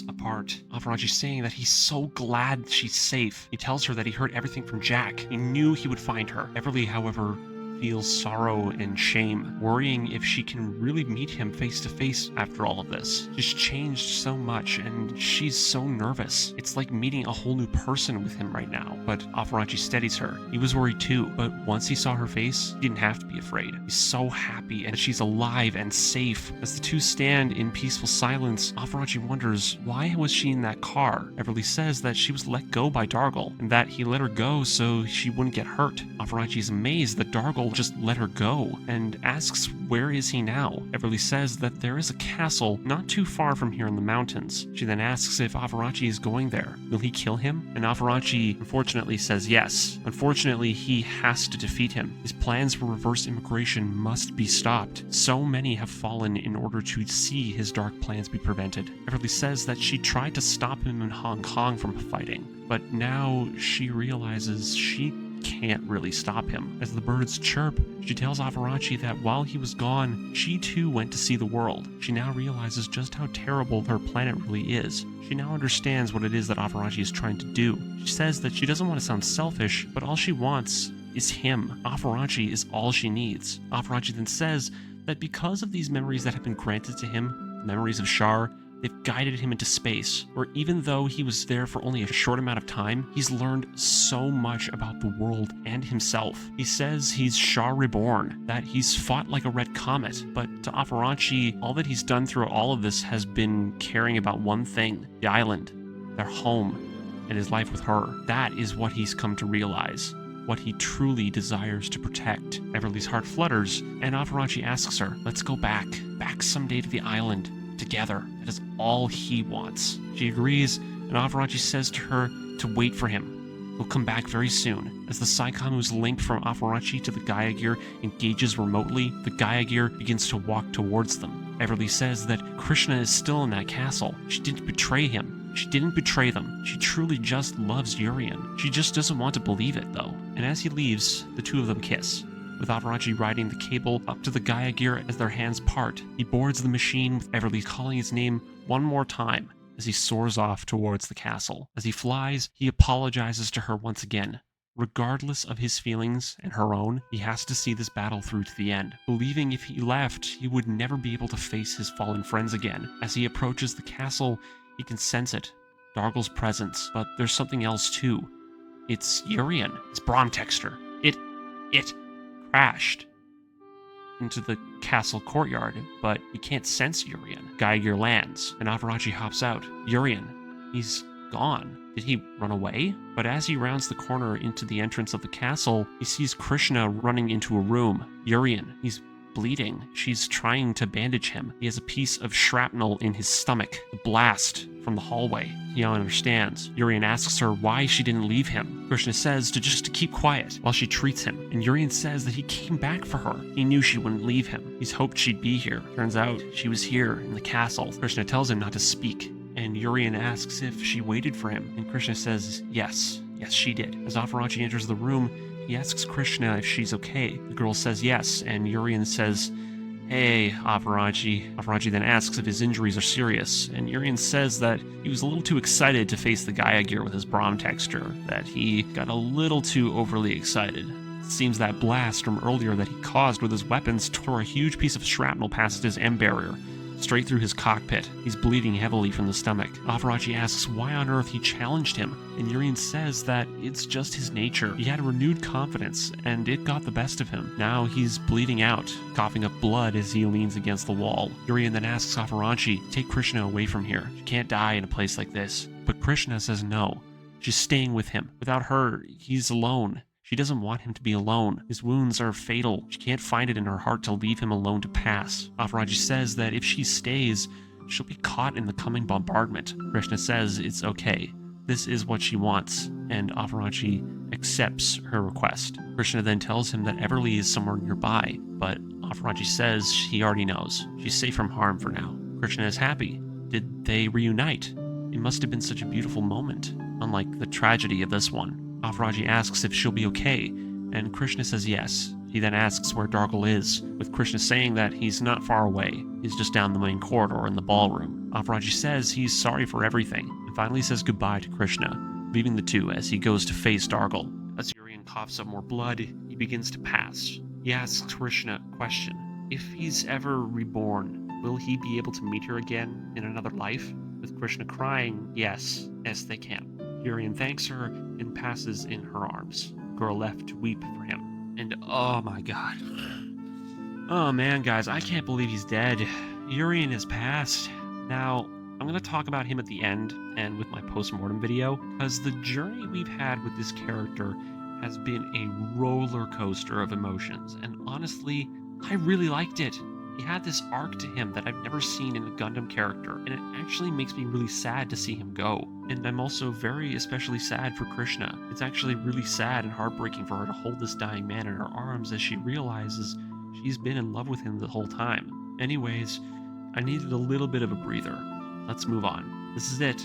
apart. Afaraji's saying that he's so glad she's safe. He tells her that he heard everything from Jack. He knew he would find her. Everly, however, feels sorrow and shame, worrying if she can really meet him face to face after all of this. She's changed so much, and she's so nervous. It's like meeting a whole new person with him right now. But Afaraji steadies her. He was worried too, but once he saw her face, he didn't have to be afraid. He's so happy and she's alive and safe. As the two stand in peaceful silence, Afaraji wonders, why was she in that car? Everly says that she was let go by Dargle, and that he let her go so she wouldn't get hurt. Afaraji is amazed that Dargle Dargle just let her go and asks where is he now. Everly says that there is a castle not too far from here in the mountains. She then asks if Avarachi is going there. Will he kill him? And Avarachi unfortunately says yes. Unfortunately, he has to defeat him. His plans for reverse immigration must be stopped. So many have fallen in order to see his dark plans be prevented. Everly says that she tried to stop him in Hong Kong from fighting, but now she realizes she can't really stop him. As the birds chirp, she tells Avarachi that while he was gone, she too went to see the world. She now realizes just how terrible her planet really is. She now understands what it is that Avarachi is trying to do. She says that she doesn't want to sound selfish, but all she wants is him. Avarachi is all she needs. Avarachi then says that because of these memories that have been granted to him, the memories of Char, they've guided him into space, where even though he was there for only a short amount of time, he's learned so much about the world and himself. He says he's Char reborn, that he's fought like a red comet, but to Avarachi, all that he's done through all of this has been caring about one thing, the island, their home, and his life with her. That is what he's come to realize, what he truly desires to protect. Everly's heart flutters, and Avarachi asks her, let's go back someday to the island, together. That is all he wants. She agrees, and Avarachi says to her to wait for him. He'll come back very soon. As the Psycom who's linked from Avarachi to the Gaia Gear engages remotely, the Gaia Gear begins to walk towards them. Everly says that Krishna is still in that castle. She didn't betray him. She didn't betray them. She truly just loves Yurian. She just doesn't want to believe it, though. And as he leaves, the two of them kiss, with Avarachi riding the cable up to the Gaia Gear as their hands part. He boards the machine with Everly calling his name one more time as he soars off towards the castle. As he flies, he apologizes to her once again. Regardless of his feelings and her own, he has to see this battle through to the end, believing if he left, he would never be able to face his fallen friends again. As he approaches the castle, he can sense it, Dargle's presence, but there's something else too. It's Yurian, his Brahm texture. It crashed into the castle courtyard, but he can't sense Yurian. Gaia Gear lands, and Avarachi hops out. Yurian, he's gone. Did he run away? But as he rounds the corner into the entrance of the castle, he sees Krishna running into a room. Yurian, he's bleeding. She's trying to bandage him. He has a piece of shrapnel in his stomach. The blast from the hallway. He understands. Yurian asks her why she didn't leave him. Krishna says to keep quiet while she treats him. And Yurian says that he came back for her. He knew she wouldn't leave him. He's hoped she'd be here. Turns out she was here in the castle. Krishna tells him not to speak. And Yurian asks if she waited for him. And Krishna says yes. Yes, she did. As Avarachi enters the room, he asks Krishna if she's okay. The girl says yes, and Yurian says, hey, Avarachi. Avarachi then asks if his injuries are serious, and Yurian says that he was a little too excited to face the Gaia Gear with his Brahm texture, that he got a little too overly excited. It seems that blast from earlier that he caused with his weapons tore a huge piece of shrapnel past his M barrier, straight through his cockpit. He's bleeding heavily from the stomach. Avarachi asks why on earth he challenged him, and Yurian says that it's just his nature. He had a renewed confidence, and it got the best of him. Now he's bleeding out, coughing up blood as he leans against the wall. Yurian then asks Avarachi to take Krishna away from here. She can't die in a place like this. But Krishna says no. She's staying with him. Without her, he's alone. She doesn't want him to be alone. His wounds are fatal. She can't find it in her heart to leave him alone to pass. Avarachi says that if she stays, she'll be caught in the coming bombardment. Krishna says it's okay. This is what she wants, and Avarachi accepts her request. Krishna then tells him that Everly is somewhere nearby, but Avarachi says he already knows. She's safe from harm for now. Krishna is happy. Did they reunite? It must have been such a beautiful moment, unlike the tragedy of this one. Avarachi asks if she'll be okay, and Krishna says yes. He then asks where Dargle is, with Krishna saying that he's not far away. He's just down the main corridor in the ballroom. Avarachi says he's sorry for everything, and finally says goodbye to Krishna, leaving the two as he goes to face Dargle. As Yurian coughs up more blood, he begins to pass. He asks Krishna a question. If he's ever reborn, will he be able to meet her again in another life? With Krishna crying, yes, they can. Yurian thanks her and passes in her arms. The girl left to weep for him. And oh my god. Oh man, guys, I can't believe he's dead. Yurian has passed. Now, I'm going to talk about him at the end and with my post-mortem video, because the journey we've had with this character has been a roller coaster of emotions, and honestly, I really liked it. He had this arc to him that I've never seen in a Gundam character, and it actually makes me really sad to see him go. And I'm also very especially sad for Krishna. It's actually really sad and heartbreaking for her to hold this dying man in her arms as she realizes she's been in love with him the whole time. Anyways, I needed a little bit of a breather. Let's move on. This is it,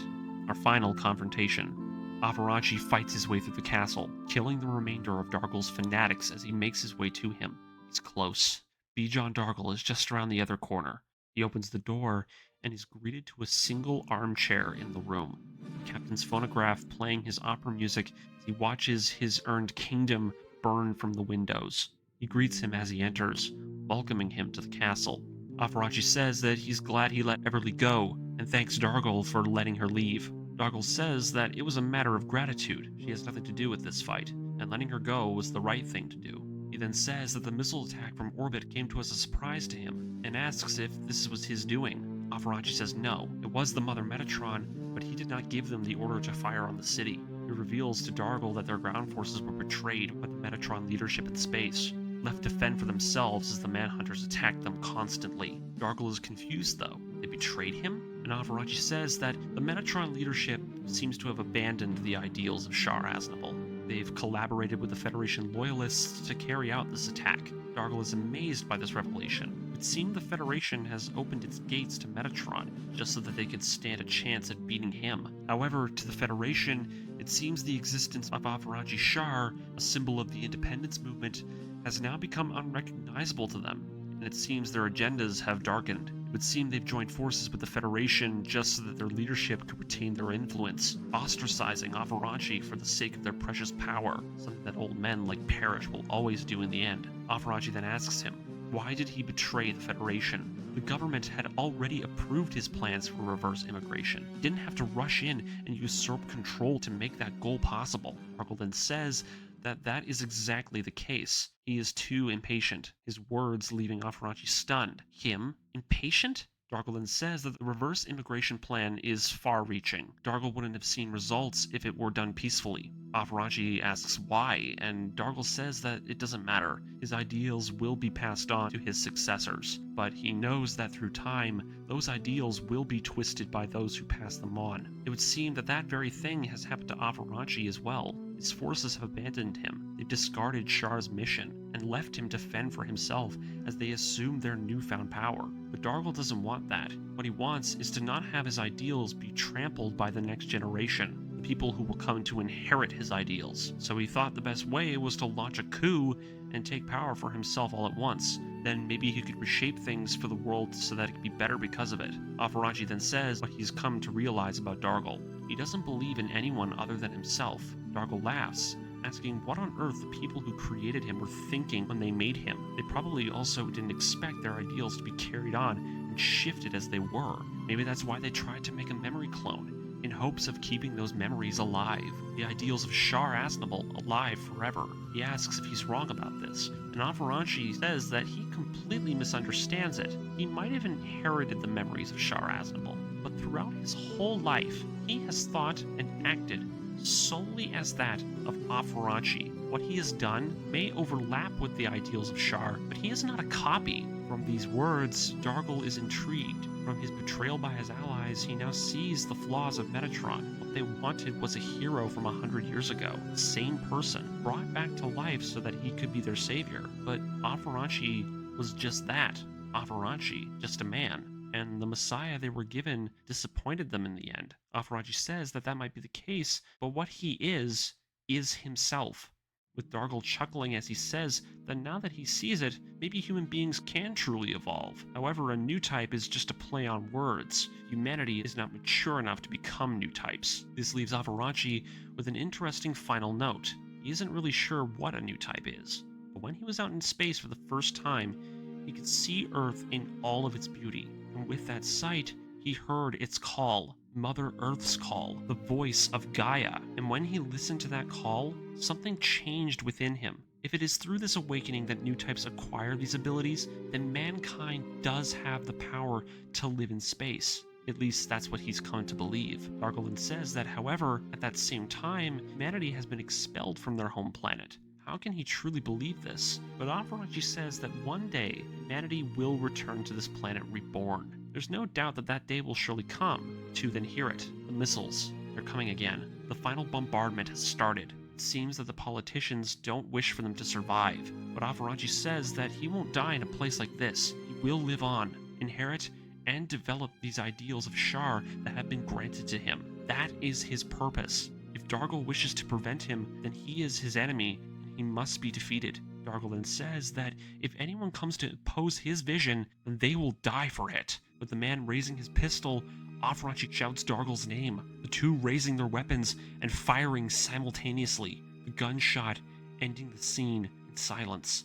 our final confrontation. Aaran fights his way through the castle, killing the remainder of Dargle's fanatics as he makes his way to him. He's close. Bijan Dargle is just around the other corner. He opens the door and is greeted to a single armchair in the room. The captain's phonograph playing his opera music as he watches his earned kingdom burn from the windows. He greets him as he enters, welcoming him to the castle. Aaran says that he's glad he let Everly go, and thanks Dargle for letting her leave. Dargle says that it was a matter of gratitude. She has nothing to do with this fight, and letting her go was the right thing to do. He then says that the missile attack from orbit came to as a surprise to him, and asks if this was his doing. Aaran says no, it was the Mother Metatron, but he did not give them the order to fire on the city. He reveals to Dargle that their ground forces were betrayed by the Metatron leadership in space, left to fend for themselves as the Manhunters attacked them constantly. Dargle is confused though. They betrayed him? And Aaran says that the Metatron leadership seems to have abandoned the ideals of Char Aznable. They've collaborated with the Federation loyalists to carry out this attack. Dargle is amazed by this revelation. It seemed the Federation has opened its gates to Metatron just so that they could stand a chance at beating him. However, to the Federation, it seems the existence of Aaran Char, a symbol of the independence movement, has now become unrecognizable to them, and it seems their agendas have darkened. It would seem they've joined forces with the Federation just so that their leadership could retain their influence, ostracizing Aaran for the sake of their precious power, something that old men like Parrish will always do in the end. Aaran then asks him, why did he betray the Federation? The government had already approved his plans for reverse immigration. He didn't have to rush in and usurp control to make that goal possible. Dargle then says that is exactly the case. He is too impatient, his words leaving Aaran stunned. Him? Impatient? Dargle then says that the reverse immigration plan is far-reaching. Dargle wouldn't have seen results if it were done peacefully. Aaran asks why, and Dargle says that it doesn't matter. His ideals will be passed on to his successors, but he knows that through time, those ideals will be twisted by those who pass them on. It would seem that that very thing has happened to Aaran as well. His forces have abandoned him. They've discarded Char's mission and left him to fend for himself as they assume their newfound power. But Dargle doesn't want that. What he wants is to not have his ideals be trampled by the next generation, the people who will come to inherit his ideals. So he thought the best way was to launch a coup and take power for himself all at once. Then maybe he could reshape things for the world so that it could be better because of it. Aaran then says what he's come to realize about Dargle. He doesn't believe in anyone other than himself. Dargle laughs, asking what on earth the people who created him were thinking when they made him. They probably also didn't expect their ideals to be carried on and shifted as they were. Maybe that's why they tried to make a memory clone, in hopes of keeping those memories alive, the ideals of Char Aznable alive forever. He asks if he's wrong about this, and Aaran says that he completely misunderstands it. He might have inherited the memories of Char Aznable, but throughout his whole life, he has thought and acted solely as that of Aaran. What he has done may overlap with the ideals of Char, but he is not a copy. From these words, Dargle is intrigued. From his betrayal by his allies, he now sees the flaws of Metatron. What they wanted was a hero from 100 years ago, a sane person, brought back to life so that he could be their savior. But Aaran was just that. Aaran, just a man. And the Messiah they were given disappointed them in the end. Aaran says that might be the case, but what he is himself. With Dargle chuckling as he says that now that he sees it, maybe human beings can truly evolve. However, a new type is just a play on words. Humanity is not mature enough to become new types. This leaves Aaran with an interesting final note. He isn't really sure what a new type is, but when he was out in space for the first time, he could see Earth in all of its beauty. And with that sight, he heard its call, Mother Earth's call, the voice of Gaia. And when he listened to that call, something changed within him. If it is through this awakening that new types acquire these abilities, then mankind does have the power to live in space. At least that's what he's come to believe. Dargle then says that, however, at that same time, humanity has been expelled from their home planet. How can he truly believe this? But Afarachi says that one day, humanity will return to this planet reborn. There's no doubt that that day will surely come. To then hear it. The missiles. They're coming again. The final bombardment has started. It seems that the politicians don't wish for them to survive. But Afarachi says that he won't die in a place like this. He will live on, inherit, and develop these ideals of Char that have been granted to him. That is his purpose. If Dargle wishes to prevent him, then he is his enemy, and he must be defeated. Dargle then says that if anyone comes to oppose his vision, then they will die for it. With the man raising his pistol, Afarachi shouts Dargle's name, the two raising their weapons and firing simultaneously, the gunshot ending the scene in silence.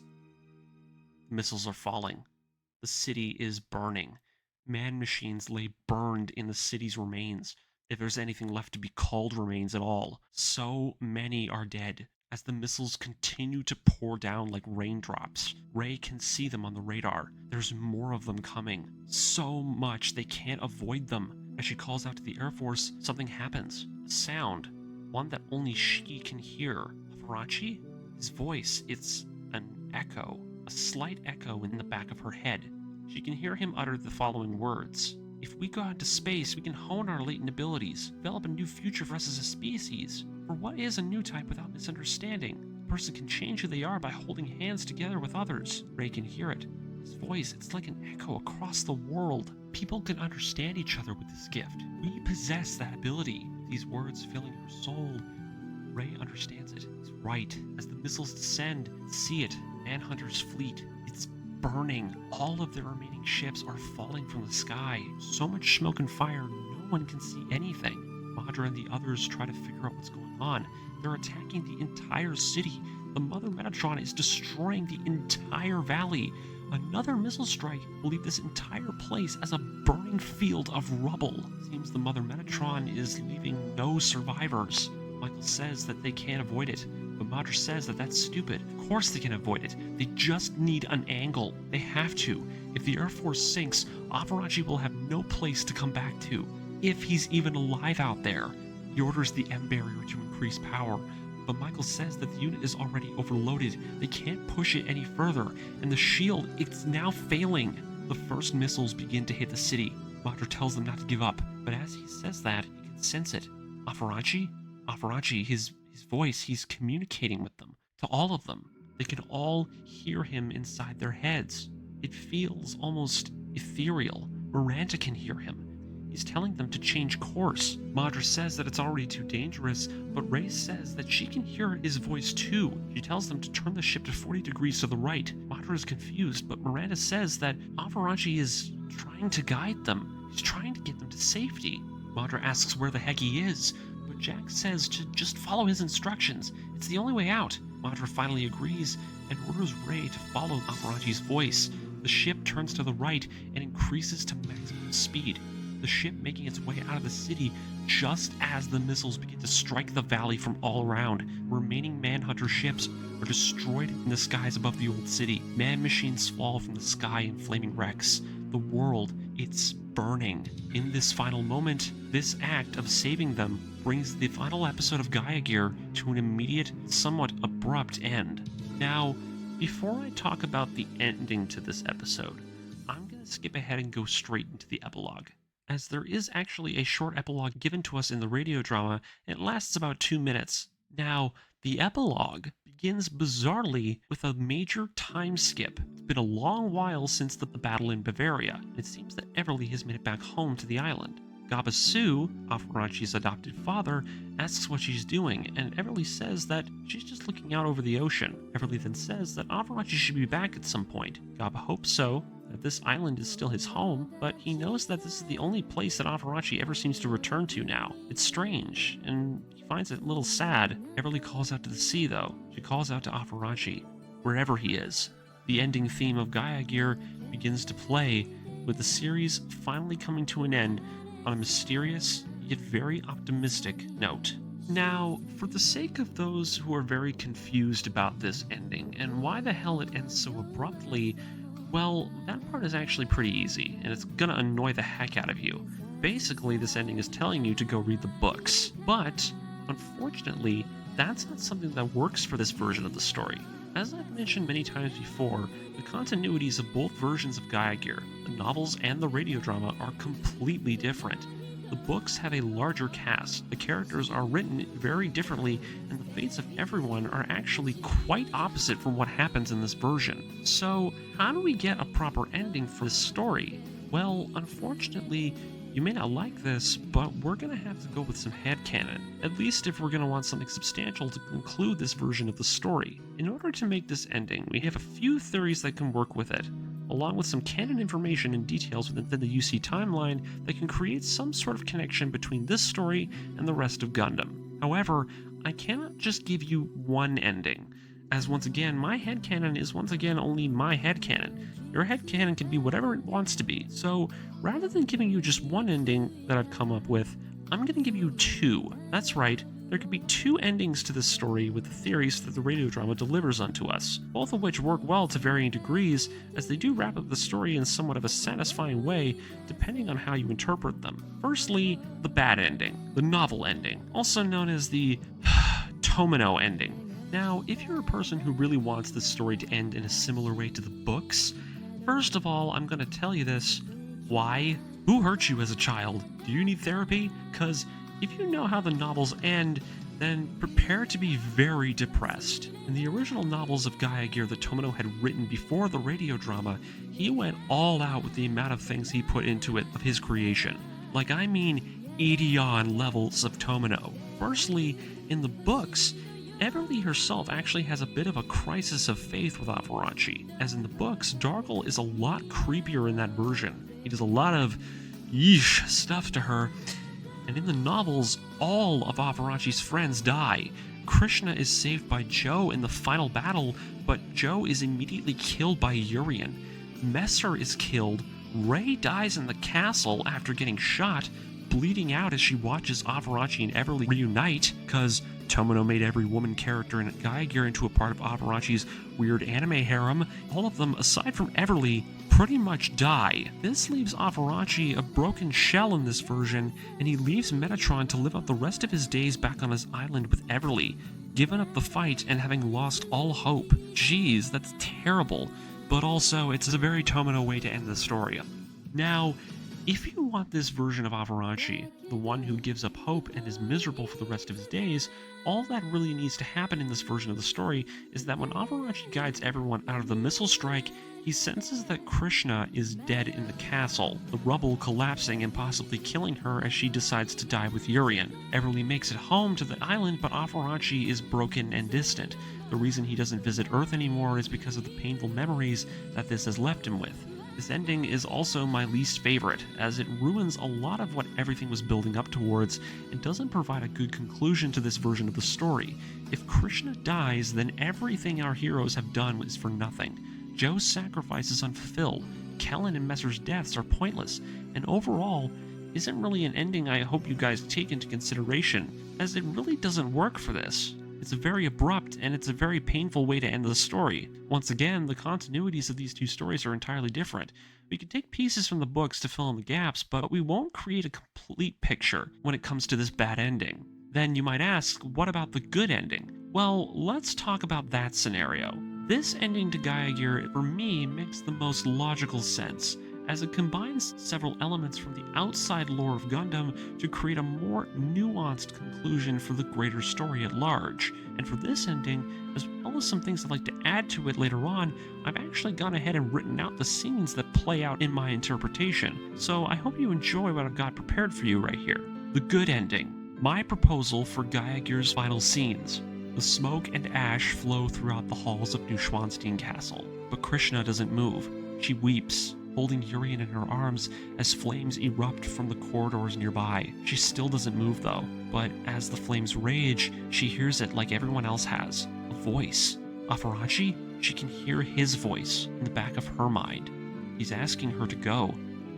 The missiles are falling. The city is burning. Man-machines lay burned in the city's remains, if there's anything left to be called remains at all. So many are dead. As the missiles continue to pour down like raindrops, Rey can see them on the radar. There's more of them coming. So much they can't avoid them. As she calls out to the Air Force, something happens. A sound, one that only she can hear. Afarachi? His voice, it's an echo, a slight echo in the back of her head. She can hear him utter the following words. If we go out to space, we can hone our latent abilities, develop a new future for us as a species. For what is a new type without misunderstanding? A person can change who they are by holding hands together with others. Rey can hear it. His voice, it's like an echo across the world. People can understand each other with this gift. We possess that ability. These words filling her soul. Rey understands it. It's right. As the missiles descend, see it. Manhunter's fleet. It's burning. All of the remaining ships are falling from the sky. So much smoke and fire, no one can see anything. Madra and the others try to figure out what's going on. They're attacking the entire city. The Mother Metatron is destroying the entire valley. Another missile strike will leave this entire place as a burning field of rubble. Seems the Mother Metatron is leaving no survivors. Michael says that they can't avoid it, but Madra says that that's stupid. Of course they can avoid it. They just need an angle. They have to. If the Air Force sinks, Afarachi will have no place to come back to. If he's even alive out there. He orders the M barrier to increase power, but Michael says that the unit is already overloaded. They can't push it any further, and the shield, it's now failing. The first missiles begin to hit the city. Madra tells them not to give up, but as he says that, he can sense it. Afarachi? Afarachi, his voice, he's communicating with them, to all of them. They can all hear him inside their heads. It feels almost ethereal. Miranda can hear him. He's telling them to change course. Madra says that it's already too dangerous, but Rey says that she can hear his voice too. She tells them to turn the ship to 40 degrees to the right. Madra is confused, but Miranda says that Afarachi is trying to guide them. He's trying to get them to safety. Madra asks where the heck he is, but Jack says to just follow his instructions. It's the only way out. Madra finally agrees and orders Rey to follow Afarachi's voice. The ship turns to the right and increases to maximum speed. The ship making its way out of the city just as the missiles begin to strike the valley from all around. Remaining Manhunter ships are destroyed in the skies above the old city. Man-machines fall from the sky in flaming wrecks. The world, it's burning. In this final moment, this act of saving them brings the final episode of Gaia Gear to an immediate, somewhat abrupt end. Now, before I talk about the ending to this episode, I'm going to skip ahead and go straight into the epilogue, as there is actually a short epilogue given to us in the radio drama. It lasts about 2 minutes. Now, the epilogue begins bizarrely with a major time skip. It's been a long while since the battle in Bavaria. It seems that Everly has made it back home to the island. Gabasu, Afarachi's adopted father, asks what she's doing, and Everly says that she's just looking out over the ocean. Everly then says that Afarachi should be back at some point. Gaba hopes so, that this island is still his home, but he knows that this is the only place that Afarachi ever seems to return to now. It's strange, and he finds it a little sad. Everly calls out to the sea, though. She calls out to Afarachi, wherever he is. The ending theme of Gaia Gear begins to play, with the series finally coming to an end on a mysterious, yet very optimistic note. Now, for the sake of those who are very confused about this ending, and why the hell it ends so abruptly, well, that part is actually pretty easy, and it's gonna annoy the heck out of you. Basically, this ending is telling you to go read the books. But, unfortunately, that's not something that works for this version of the story. As I've mentioned many times before, the continuities of both versions of Gaia Gear, the novels and the radio drama, are completely different. The books have a larger cast, the characters are written very differently, and the fates of everyone are actually quite opposite from what happens in this version. So, how do we get a proper ending for this story? Well, unfortunately, you may not like this, but we're going to have to go with some headcanon, at least if we're going to want something substantial to conclude this version of the story. In order to make this ending, we have a few theories that can work with it, along with some canon information and details within the UC timeline that can create some sort of connection between this story and the rest of Gundam. However, I cannot just give you one ending, as once again, my headcanon is once again only my headcanon. Your headcanon can be whatever it wants to be, so rather than giving you just one ending that I've come up with, I'm going to give you two. That's right, there could be two endings to this story with the theories that the radio drama delivers unto us, both of which work well to varying degrees, as they do wrap up the story in somewhat of a satisfying way, depending on how you interpret them. Firstly, the bad ending, the novel ending, also known as the Tomino ending. Now, if you're a person who really wants this story to end in a similar way to the books, first of all, I'm going to tell you this. Why? Who hurt you as a child? Do you need therapy? Because if you know how the novels end, then prepare to be very depressed. In the original novels of Gaia Gear that Tomino had written before the radio drama, he went all out with the amount of things he put into it of his creation. Like, I mean, Eon levels of Tomino. Firstly, in the books, Everly herself actually has a bit of a crisis of faith with Avarachi, as in the books, Dargle is a lot creepier in that version. He does a lot of yeesh stuff to her, and in the novels, all of Avarachi's friends die. Krishna is saved by Joe in the final battle, but Joe is immediately killed by Yurian. Messer is killed, Rei dies in the castle after getting shot, bleeding out as she watches Avarachi and Everly reunite, cause Tomino made every woman character in Gaia Gear into a part of Avarachi's weird anime harem. All of them, aside from Everly, pretty much die. This leaves Avarachi a broken shell in this version, and he leaves Metatron to live out the rest of his days back on his island with Everly, giving up the fight and having lost all hope. Jeez, that's terrible, but also it's a very Tomino way to end the story. Now, if you want this version of Avarachi, the one who gives up hope and is miserable for the rest of his days, all that really needs to happen in this version of the story is that when Avarachi guides everyone out of the missile strike, he senses that Krishna is dead in the castle, the rubble collapsing and possibly killing her as she decides to die with Yurian. Everly makes it home to the island, but Avarachi is broken and distant. The reason he doesn't visit Earth anymore is because of the painful memories that this has left him with. This ending is also my least favorite, as it ruins a lot of what everything was building up towards and doesn't provide a good conclusion to this version of the story. If Krishna dies, then everything our heroes have done is for nothing. Joe's sacrifice is unfulfilled, Kellen and Messer's deaths are pointless, and overall, isn't really an ending I hope you guys take into consideration, as it really doesn't work for this. It's very abrupt, and it's a very painful way to end the story. Once again, the continuities of these two stories are entirely different. We can take pieces from the books to fill in the gaps, but we won't create a complete picture when it comes to this bad ending. Then you might ask, what about the good ending? Well, let's talk about that scenario. This ending to Gaia Gear, for me, makes the most logical sense, as it combines several elements from the outside lore of Gundam to create a more nuanced conclusion for the greater story at large. And for this ending, as well as some things I'd like to add to it later on, I've actually gone ahead and written out the scenes that play out in my interpretation. So I hope you enjoy what I've got prepared for you right here. The good ending. My proposal for Gaia Gear's final scenes. The smoke and ash flow throughout the halls of New Schwanstein Castle, but Krishna doesn't move. She weeps, holding Yurian in her arms as flames erupt from the corridors nearby. She still doesn't move though, but as the flames rage, she hears it like everyone else has. A voice. Avarachi? She can hear his voice in the back of her mind. He's asking her to go,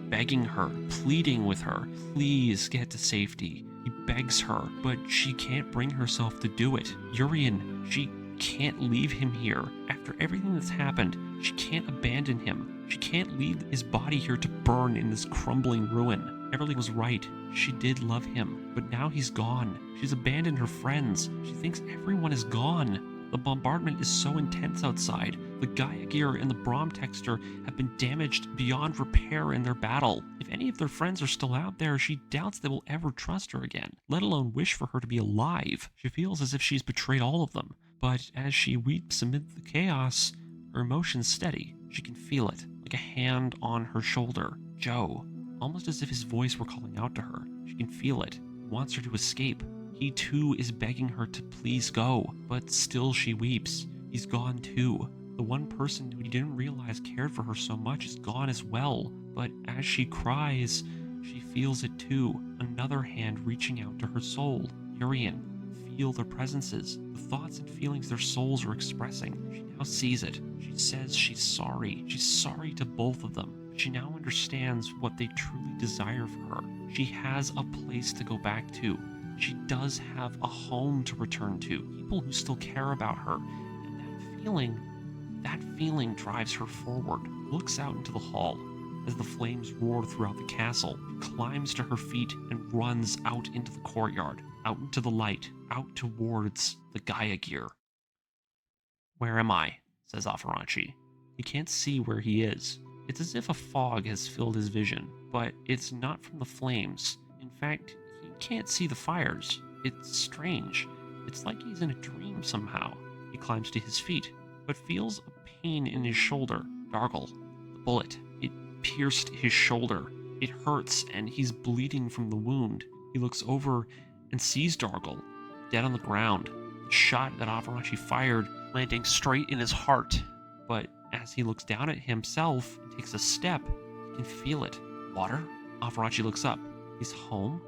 begging her, pleading with her, please get to safety. He begs her, but she can't bring herself to do it. Yurian, she can't leave him here. After everything that's happened, she can't abandon him. She can't leave his body here to burn in this crumbling ruin. Everly was right. She did love him, but now he's gone. She's abandoned her friends. She thinks everyone is gone. The bombardment is so intense outside. The Gaia Gear and the Brahm texture have been damaged beyond repair in their battle. If any of their friends are still out there, she doubts they will ever trust her again, let alone wish for her to be alive. She feels as if she's betrayed all of them. But as she weeps amid the chaos, her emotions steady. She can feel it, like a hand on her shoulder. Joe, almost as if his voice were calling out to her. She can feel it, wants her to escape. He too is begging her to please go, but still she weeps. He's gone too. The one person who he didn't realize cared for her so much is gone as well. But as she cries, she feels it too. Another hand reaching out to her soul. Yurian. Feel their presences, the thoughts and feelings their souls are expressing. She now sees it. She says she's sorry. She's sorry to both of them. She now understands what they truly desire for her. She has a place to go back to. She does have a home to return to, people who still care about her. And that feeling drives her forward, looks out into the hall. As the flames roar throughout the castle, climbs to her feet and runs out into the courtyard, out into the light, out towards the Gaia Gear. "Where am I?" says Afarachi. He can't see where he is. It's as if a fog has filled his vision, but it's not from the flames. In fact, he can't see the fires. It's strange. It's like he's in a dream somehow. He climbs to his feet, but feels a pain in his shoulder. Dargle, the bullet. It pierced his shoulder. It hurts, and he's bleeding from the wound. He looks over and sees Dargle, dead on the ground. The shot that Afarachi fired landing straight in his heart. But as he looks down at himself and takes a step, he can feel it. Water? Afarachi looks up. He's home?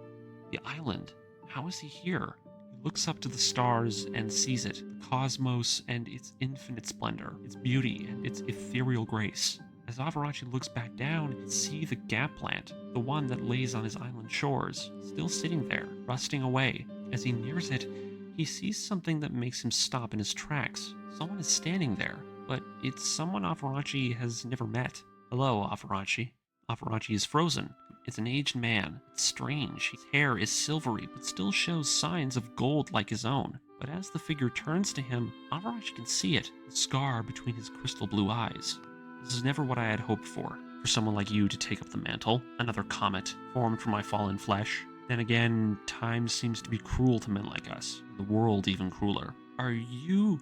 The island. How is he here? He looks up to the stars and sees it. The cosmos and its infinite splendor, its beauty and its ethereal grace. As Afarachi looks back down, he can see the gap plant, the one that lays on his island shores, still sitting there, rusting away. As he nears it, he sees something that makes him stop in his tracks. Someone is standing there, but it's someone Afarachi has never met. "Hello, Afarachi." Afarachi is frozen. It's an aged man. It's strange. His hair is silvery, but still shows signs of gold like his own. But as the figure turns to him, Afarachi can see it, the scar between his crystal blue eyes. "This is never what I had hoped for someone like you to take up the mantle, another comet, formed from my fallen flesh. Then again, time seems to be cruel to men like us, the world even crueler. Are you..."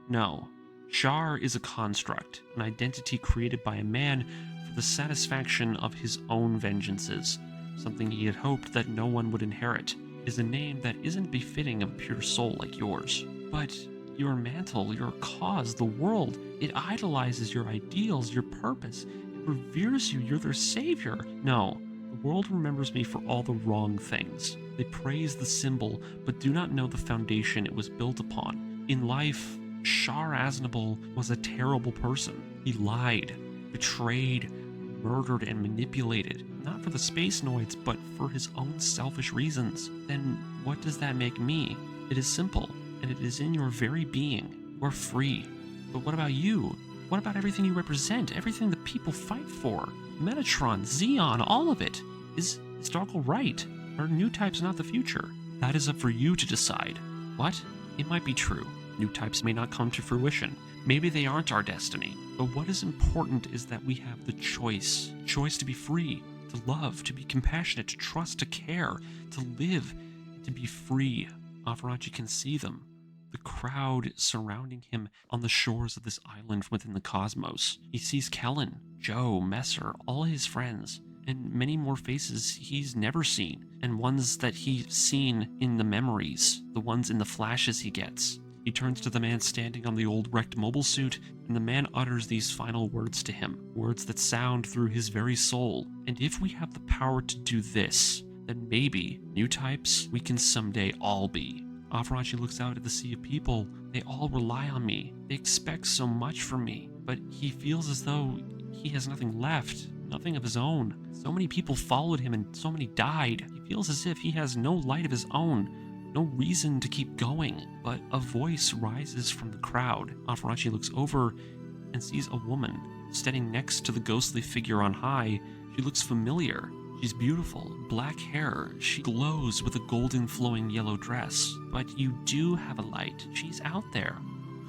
"No. Char is a construct, an identity created by a man for the satisfaction of his own vengeances. Something he had hoped that no one would inherit. Is a name that isn't befitting of a pure soul like yours. But your mantle, your cause, the world, it idolizes your ideals, your purpose. It reveres you, you're their savior. No, the world remembers me for all the wrong things. They praise the symbol, but do not know the foundation it was built upon. In life, Char Aznable was a terrible person. He lied, betrayed, murdered, and manipulated, not for the space noids, but for his own selfish reasons. Then what does that make me? It is simple, and it is in your very being. You are free. But what about you? What about everything you represent, everything the people fight for? Metatron, Xeon, all of it. Is Dargle right? Are new types not the future? That is up for you to decide. What? It might be true. New types may not come to fruition. Maybe they aren't our destiny. But what is important is that we have the choice. Choice to be free, to love, to be compassionate, to trust, to care, to live, and to be free. Afarachi can see them. The crowd surrounding him on the shores of this island within the cosmos. He sees Kellen, Joe, Messer, all his friends, and many more faces he's never seen, and ones that he's seen in the memories, the ones in the flashes he gets. He turns to the man standing on the old wrecked mobile suit, and the man utters these final words to him, words that sound through his very soul. And if we have the power to do this, then maybe, new types, we can someday all be. Afarachi looks out at the sea of people. They all rely on me. They expect so much from me. But he feels as though he has nothing left, nothing of his own. So many people followed him and so many died. He feels as if he has no light of his own, no reason to keep going. But a voice rises from the crowd. Afarachi looks over and sees a woman standing next to the ghostly figure on high. She looks familiar. She's beautiful, black hair, she glows with a golden flowing yellow dress. But you do have a light. She's out there,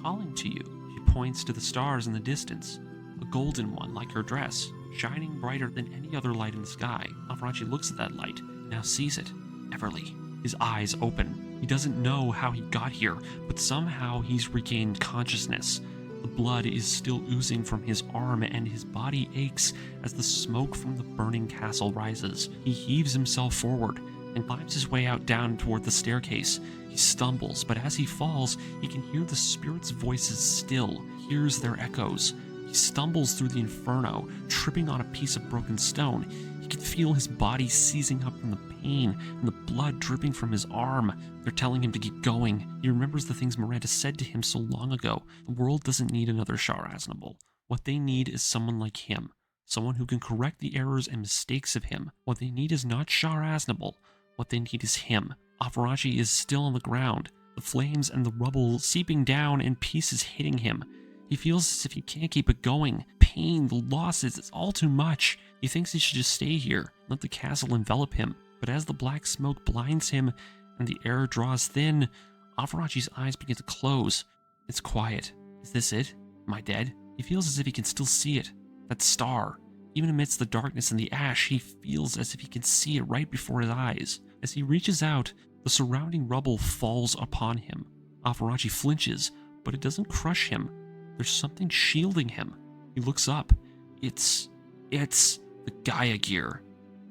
calling to you. She points to the stars in the distance, a golden one like her dress, shining brighter than any other light in the sky. Avarachi looks at that light, now sees it. Everly. His eyes open. He doesn't know how he got here, but somehow he's regained consciousness. The blood is still oozing from his arm, and his body aches as the smoke from the burning castle rises. He heaves himself forward and climbs his way out down toward the staircase. He stumbles, but as he falls, he can hear the spirits' voices still, hears their echoes. He stumbles through the inferno, tripping on a piece of broken stone. He can feel his body seizing up from the pain and the blood dripping from his arm. They're telling him to keep going. He remembers the things Miranda said to him so long ago. The world doesn't need another Char Aznable. What they need is someone like him, someone who can correct the errors and mistakes of him. What they need is not Char Aznable. What they need is him. Avarachi is still on the ground, the flames and the rubble seeping down and pieces hitting him. He feels as if he can't keep it going. Pain, the losses, it's all too much. He thinks he should just stay here, let the castle envelop him. But as the black smoke blinds him and the air draws thin, Avarachi's eyes begin to close. It's quiet. Is this it? Am I dead? He feels as if he can still see it. That star. Even amidst the darkness and the ash, he feels as if he can see it right before his eyes. As he reaches out, the surrounding rubble falls upon him. Avarachi flinches, but it doesn't crush him. There's something shielding him. He looks up. It's the Gaia Gear,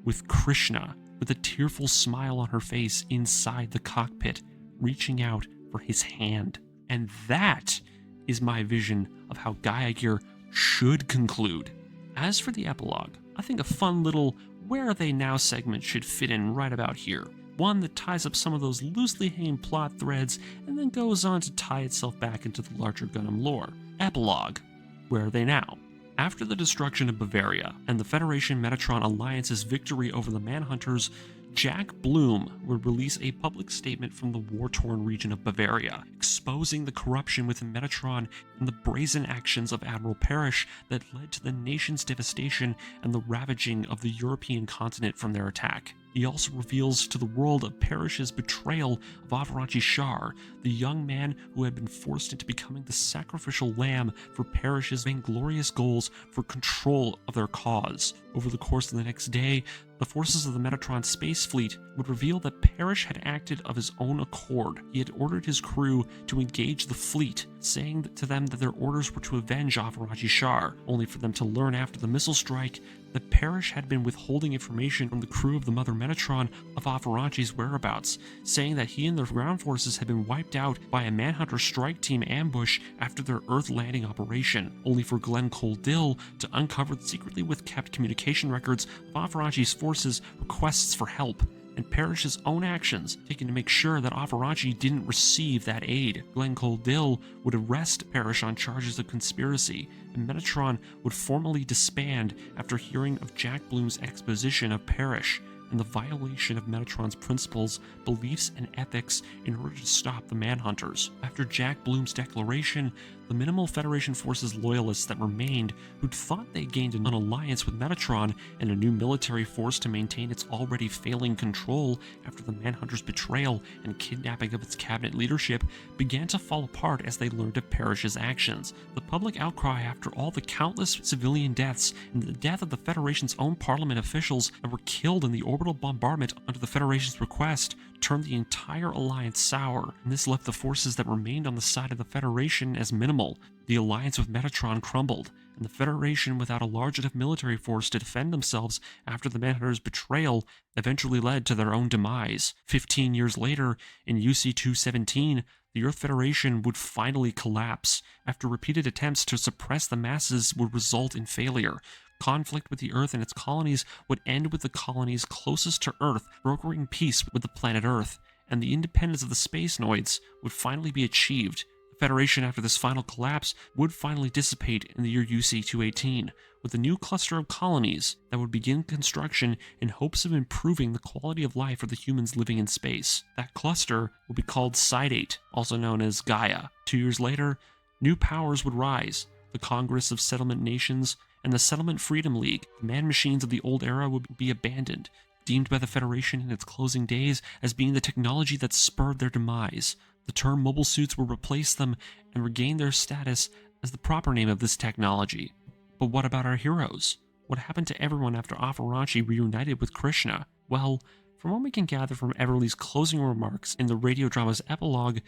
with Krishna, with a tearful smile on her face inside the cockpit, reaching out for his hand. And that is my vision of how Gaia Gear should conclude. As for the epilogue, I think a fun little Where Are They Now segment should fit in right about here. One that ties up some of those loosely hanging plot threads and then goes on to tie itself back into the larger Gundam lore. Epilogue. Where are they now? After the destruction of Bavaria and the Federation-Metatron Alliance's victory over the Manhunters, Jack Bloom would release a public statement from the war-torn region of Bavaria, exposing the corruption within Metatron and the brazen actions of Admiral Parrish that led to the nation's devastation and the ravaging of the European continent from their attack. He also reveals to the world of Parrish's betrayal of Avarachi Char, the young man who had been forced into becoming the sacrificial lamb for Parrish's vainglorious goals for control of their cause. Over the course of the next day, the forces of the Metatron space fleet would reveal that Parrish had acted of his own accord. He had ordered his crew to engage the fleet, saying to them that their orders were to avenge Avarachi Char, only for them to learn after the missile strike that Parrish had been withholding information from the crew of the Mother Metatron of Avarachi's whereabouts, saying that he and their ground forces had been wiped out by a Manhunter strike team ambush after their Earth landing operation, only for Glenn Coldill to uncover the secretly withkept communication records of Avarachi's forces' requests for help, and Parrish's own actions taken to make sure that Avarachi didn't receive that aid. Glenn Coldill would arrest Parrish on charges of conspiracy, and Metatron would formally disband after hearing of Jack Bloom's exposition of Parrish and the violation of Metatron's principles, beliefs, and ethics in order to stop the Manhunters. After Jack Bloom's declaration, the minimal Federation forces loyalists that remained, who'd thought they gained an alliance with Metatron and a new military force to maintain its already failing control after the Manhunters' betrayal and kidnapping of its cabinet leadership, began to fall apart as they learned of Parrish's actions. The public outcry after all the countless civilian deaths and the death of the Federation's own parliament officials that were killed in the orbital bombardment under the Federation's request turned the entire alliance sour, and this left the forces that remained on the side of the Federation as minimal. The alliance with Metatron crumbled, and the Federation, without a large enough military force to defend themselves after the Manhunters' betrayal, eventually led to their own demise. 15 years later, in UC-217, the Earth Federation would finally collapse. After repeated attempts to suppress the masses would result in failure. Conflict with the Earth and its colonies would end with the colonies closest to Earth brokering peace with the planet Earth, and the independence of the Spacenoids would finally be achieved. The Federation, after this final collapse, would finally dissipate in the year UC-218, with a new cluster of colonies that would begin construction in hopes of improving the quality of life for the humans living in space. That cluster would be called Sidate, also known as Gaia. 2 years later, new powers would rise, the Congress of Settlement Nations and the Settlement Freedom League. The man-machines of the old era would be abandoned, deemed by the Federation in its closing days as being the technology that spurred their demise. The term mobile suits will replace them and regain their status as the proper name of this technology. But what about our heroes? What happened to everyone after Aaran reunited with Krishna? Well, from what we can gather from Everly's closing remarks in the radio drama's epilogue,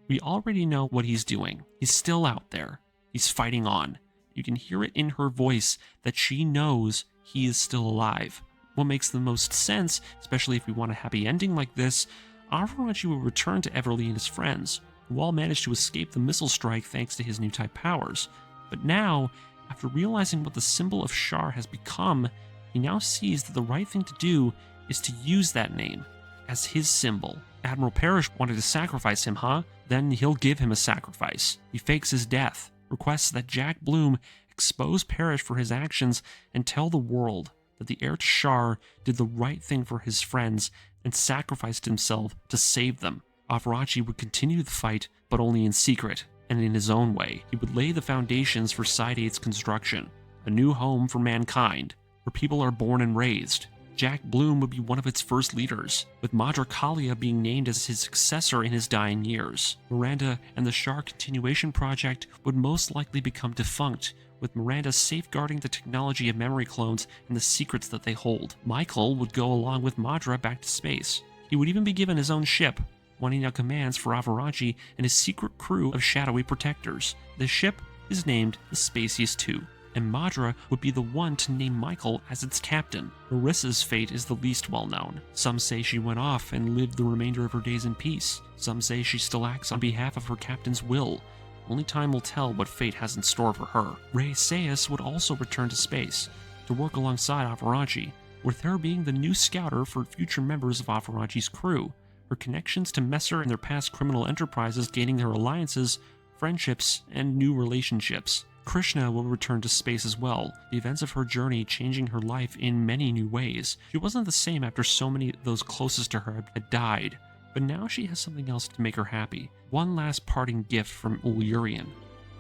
we already know what he's doing. He's still out there. He's fighting on. You can hear it in her voice that she knows he is still alive. What makes the most sense, especially if we want a happy ending like this, Aaran will return to Everly and his friends, who all managed to escape the missile strike thanks to his new type powers. But now, after realizing what the symbol of Char has become, he now sees that the right thing to do is to use that name as his symbol. Admiral Parrish wanted to sacrifice him, huh? Then he'll give him a sacrifice. He fakes his death, requests that Jack Bloom expose Parrish for his actions and tell the world that the heir to Char did the right thing for his friends and sacrificed himself to save them. Aaran would continue the fight, but only in secret, and in his own way. He would lay the foundations for Side 8's construction, a new home for mankind, where people are born and raised. Jack Bloom would be one of its first leaders, with Madra Kalia being named as his successor in his dying years. Miranda and the Char Continuation Project would most likely become defunct, with Miranda safeguarding the technology of memory clones and the secrets that they hold. Michael would go along with Madra back to space. He would even be given his own ship, wanting out commands for Aaran and his secret crew of shadowy protectors. The ship is named the Spacious 2. And Madra would be the one to name Michael as its captain. Marissa's fate is the least well known. Some say she went off and lived the remainder of her days in peace. Some say she still acts on behalf of her captain's will. Only time will tell what fate has in store for her. Ray Sayas would also return to space to work alongside Aaran, with her being the new scouter for future members of Aaran's crew. Her connections to Messer and their past criminal enterprises gaining her alliances, friendships, and new relationships. Krishna will return to space as well, the events of her journey changing her life in many new ways. She wasn't the same after so many of those closest to her had died, but now she has something else to make her happy. One last parting gift from Yurian.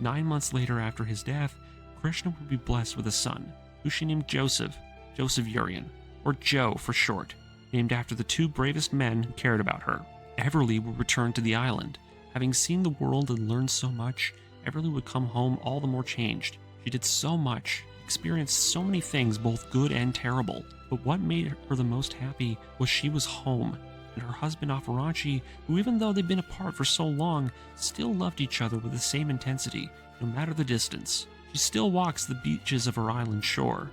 9 months later after his death, Krishna would be blessed with a son, who she named Joseph Yurian, or Joe for short, named after the 2 bravest men who cared about her. Everly would return to the island. Having seen the world and learned so much, Everly would come home all the more changed. She did so much, experienced so many things, both good and terrible. But what made her the most happy was she was home, and her husband Aaran, who even though they'd been apart for so long, still loved each other with the same intensity, no matter the distance. She still walks the beaches of her island shore.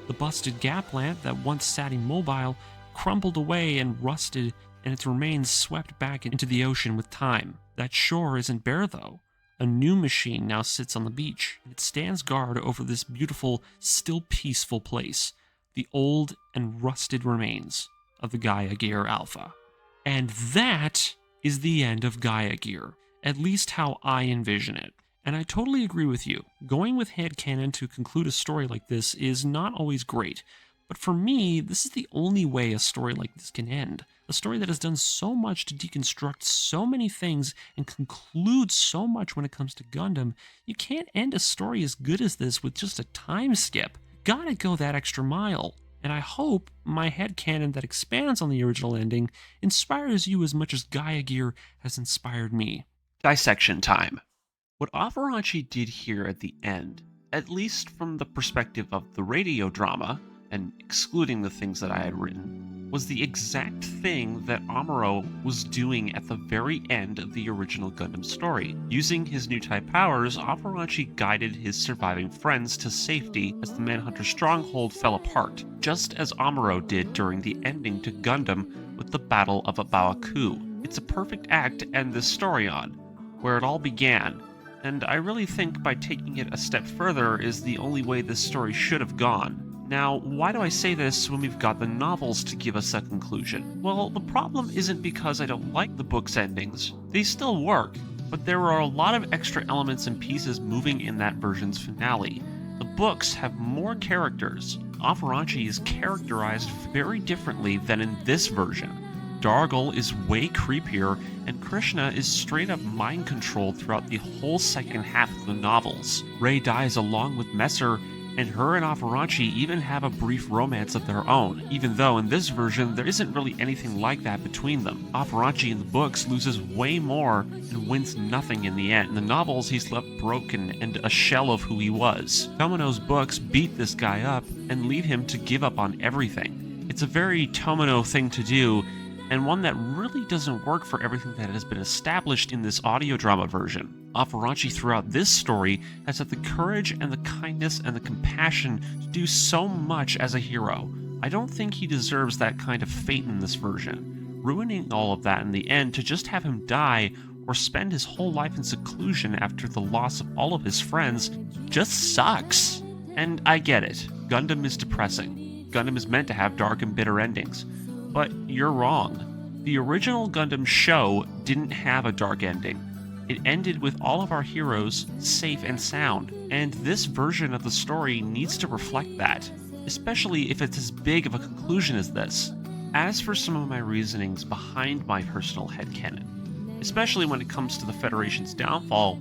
The busted gas plant that once sat immobile crumbled away and rusted, and its remains swept back into the ocean with time. That shore isn't bare though. A new machine now sits on the beach. It stands guard over this beautiful, still peaceful place, the old and rusted remains of the Gaia Gear Alpha. And that is the end of Gaia Gear, at least how I envision it. And I totally agree with you. Going with headcanon to conclude a story like this is not always great, but for me, this is the only way a story like this can end. A story that has done so much to deconstruct so many things and conclude so much when it comes to Gundam, you can't end a story as good as this with just a time skip. Gotta go that extra mile. And I hope my headcanon that expands on the original ending inspires you as much as Gaia Gear has inspired me. Dissection time. What Aaran did here at the end, at least from the perspective of the radio drama, and excluding the things that I had written, was the exact thing that Amuro was doing at the very end of the original Gundam story. Using his new type powers, Aaran guided his surviving friends to safety as the Manhunter stronghold fell apart, just as Amuro did during the ending to Gundam with the Battle of Abawaku. It's a perfect act to end this story on, where it all began, and I really think by taking it a step further is the only way this story should have gone. Now, why do I say this when we've got the novels to give us a conclusion? Well, the problem isn't because I don't like the book's endings. They still work, but there are a lot of extra elements and pieces moving in that version's finale. The books have more characters. Aaran is characterized very differently than in this version. Dargle is way creepier, and Krishna is straight up mind-controlled throughout the whole second half of the novels. Ray dies along with Messer, and her and Afarachi even have a brief romance of their own, even though in this version there isn't really anything like that between them. Afarachi in the books loses way more and wins nothing in the end. In the novels, he's left broken and a shell of who he was. Tomino's books beat this guy up and lead him to give up on everything. It's a very Tomino thing to do, and one that really doesn't work for everything that has been established in this audio drama version. Afarachi throughout this story has had the courage and the kindness and the compassion to do so much as a hero. I don't think he deserves that kind of fate in this version. Ruining all of that in the end to just have him die or spend his whole life in seclusion after the loss of all of his friends just sucks. And I get it, Gundam is depressing. Gundam is meant to have dark and bitter endings. But you're wrong. The original Gundam show didn't have a dark ending. It ended with all of our heroes safe and sound, and this version of the story needs to reflect that, especially if it's as big of a conclusion as this. As for some of my reasonings behind my personal headcanon, especially when it comes to the Federation's downfall,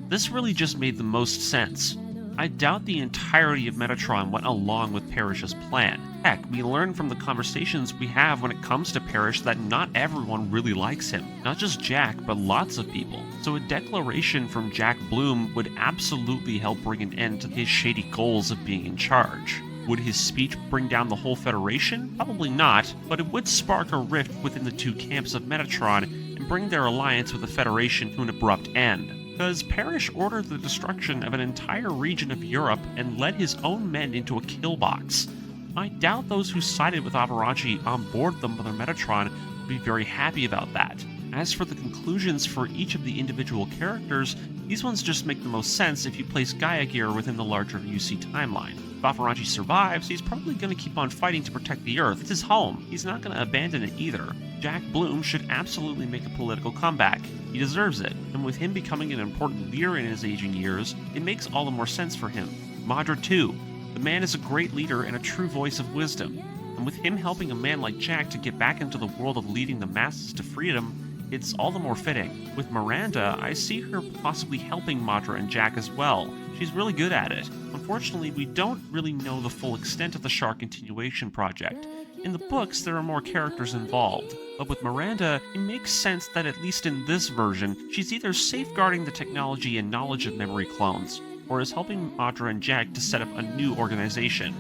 this really just made the most sense. I doubt the entirety of Metatron went along with Parrish's plan. Heck, we learn from the conversations we have when it comes to Parrish that not everyone really likes him. Not just Jack, but lots of people. So a declaration from Jack Bloom would absolutely help bring an end to his shady goals of being in charge. Would his speech bring down the whole Federation? Probably not, but it would spark a rift within the two camps of Metatron and bring their alliance with the Federation to an abrupt end. Because Parrish ordered the destruction of an entire region of Europe and led his own men into a kill box. I doubt those who sided with Afarachi on board the Mother Metatron would be very happy about that. As for the conclusions for each of the individual characters, these ones just make the most sense if you place Gaia Gear within the larger UC timeline. If Afarachi survives, he's probably going to keep on fighting to protect the Earth. It's his home. He's not going to abandon it either. Jack Bloom should absolutely make a political comeback. He deserves it, and with him becoming an important leader in his aging years, it makes all the more sense for him. Madra too. The man is a great leader and a true voice of wisdom, and with him helping a man like Jack to get back into the world of leading the masses to freedom, it's all the more fitting. With Miranda, I see her possibly helping Madra and Jack as well. She's really good at it. Unfortunately, we don't really know the full extent of the Char continuation project. In the books, there are more characters involved, but with Miranda, it makes sense that at least in this version, she's either safeguarding the technology and knowledge of memory clones, or is helping Madra and Jack to set up a new organization.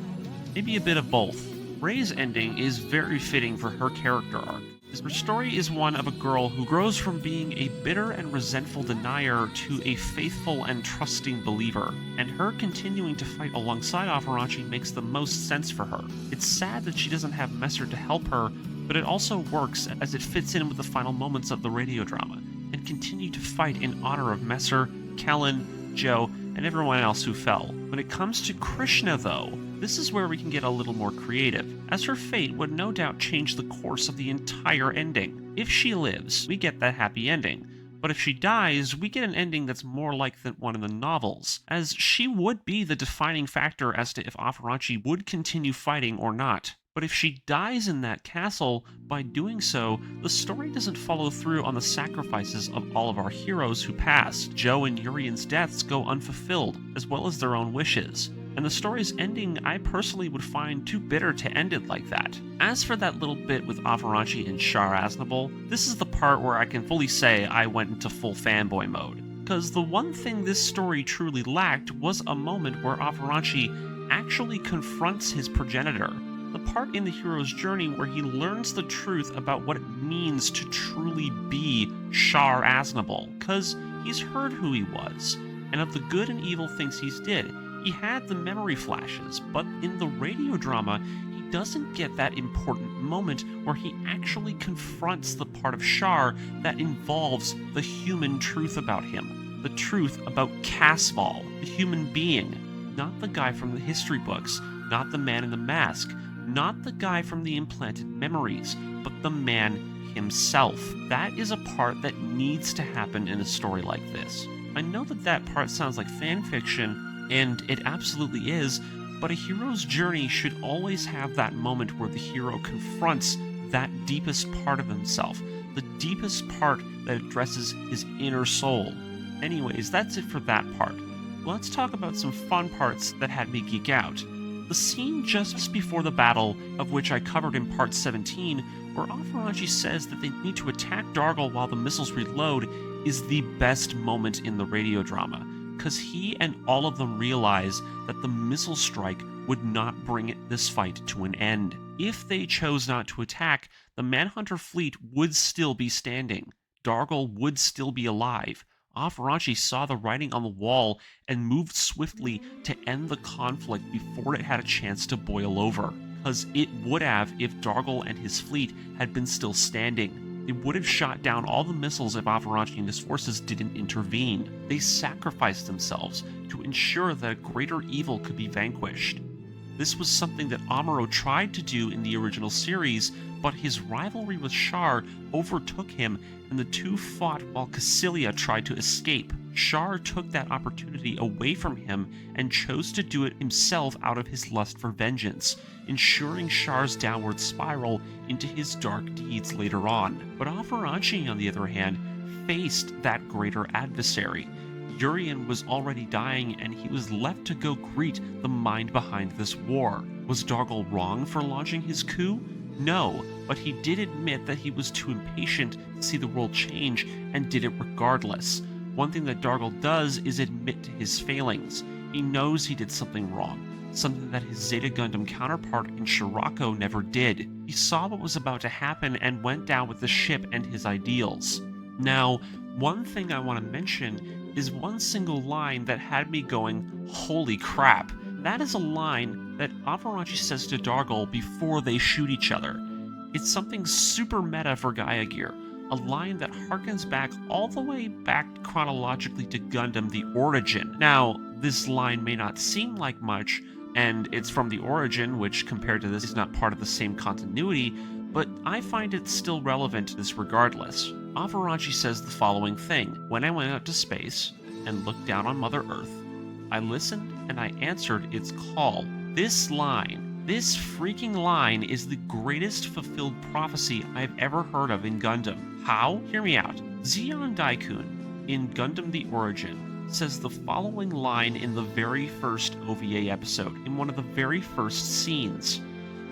Maybe a bit of both. Rey's ending is very fitting for her character arc. Her story is one of a girl who grows from being a bitter and resentful denier to a faithful and trusting believer, and her continuing to fight alongside Afarachi makes the most sense for her. It's sad that she doesn't have Messer to help her, but it also works as it fits in with the final moments of the radio drama, and continue to fight in honor of Messer, Kellen, Joe, and everyone else who fell. When it comes to Krishna, though, this is where we can get a little more creative, as her fate would no doubt change the course of the entire ending. If she lives, we get that happy ending, but if she dies, we get an ending that's more like the one in the novels, as she would be the defining factor as to if Afarachi would continue fighting or not. But if she dies in that castle, by doing so, the story doesn't follow through on the sacrifices of all of our heroes who passed. Joe and Yurian's deaths go unfulfilled, as well as their own wishes. And the story's ending I personally would find too bitter to end it like that. As for that little bit with Afarachi and Char Aznable, this is the part where I can fully say I went into full fanboy mode. Because the one thing this story truly lacked was a moment where Afarachi actually confronts his progenitor. The part in the hero's journey where he learns the truth about what it means to truly be Char Aznable. Because he's heard who he was, and of the good and evil things he's did. He had the memory flashes, but in the radio drama, he doesn't get that important moment where he actually confronts the part of Char that involves the human truth about him. The truth about Casval, the human being. Not the guy from the history books, not the man in the mask, not the guy from the implanted memories, but the man himself. That is a part that needs to happen in a story like this. I know that part sounds like fan fiction, and it absolutely is, but a hero's journey should always have that moment where the hero confronts that deepest part of himself, the deepest part that addresses his inner soul. Anyways, that's it for that part. let's talk about some fun parts that had me geek out. The scene just before the battle, of which I covered in part 17, where Aaran says that they need to attack Dargle while the missiles reload, is the best moment in the radio drama, because he and all of them realize that the missile strike would not bring this fight to an end. If they chose not to attack, the Manhunter fleet would still be standing. Dargle would still be alive. Aaran saw the writing on the wall and moved swiftly to end the conflict before it had a chance to boil over, because it would have if Dargle and his fleet had been still standing. They would have shot down all the missiles if Aaran and his forces didn't intervene. They sacrificed themselves to ensure that a greater evil could be vanquished. This was something that Amuro tried to do in the original series, but his rivalry with Char overtook him and the two fought while Cassilia tried to escape. Char took that opportunity away from him and chose to do it himself out of his lust for vengeance, ensuring Char's downward spiral into his dark deeds later on. But Aaran, on the other hand, faced that greater adversary. Yurian was already dying, and he was left to go greet the mind behind this war. Was Dargle wrong for launching his coup? No, but he did admit that he was too impatient to see the world change and did it regardless. One thing that Dargle does is admit to his failings. He knows he did something wrong, something that his Zeta Gundam counterpart in Shirako never did. He saw what was about to happen and went down with the ship and his ideals. Now, one thing I want to mention is one single line that had me going, holy crap. That is a line that Aaran says to Dargle before they shoot each other. It's something super meta for Gaia Gear, a line that harkens back all the way back chronologically to Gundam The Origin. Now, this line may not seem like much, and it's from The Origin, which compared to this is not part of the same continuity, but I find it still relevant to this regardless. Aaran says the following thing: when I went out to space and looked down on Mother Earth, I listened and I answered its call. This freaking line is the greatest fulfilled prophecy I've ever heard of in Gundam. How? Hear me out. Zeon Daikun in Gundam The Origin says the following line in the very first OVA episode, in one of the very first scenes.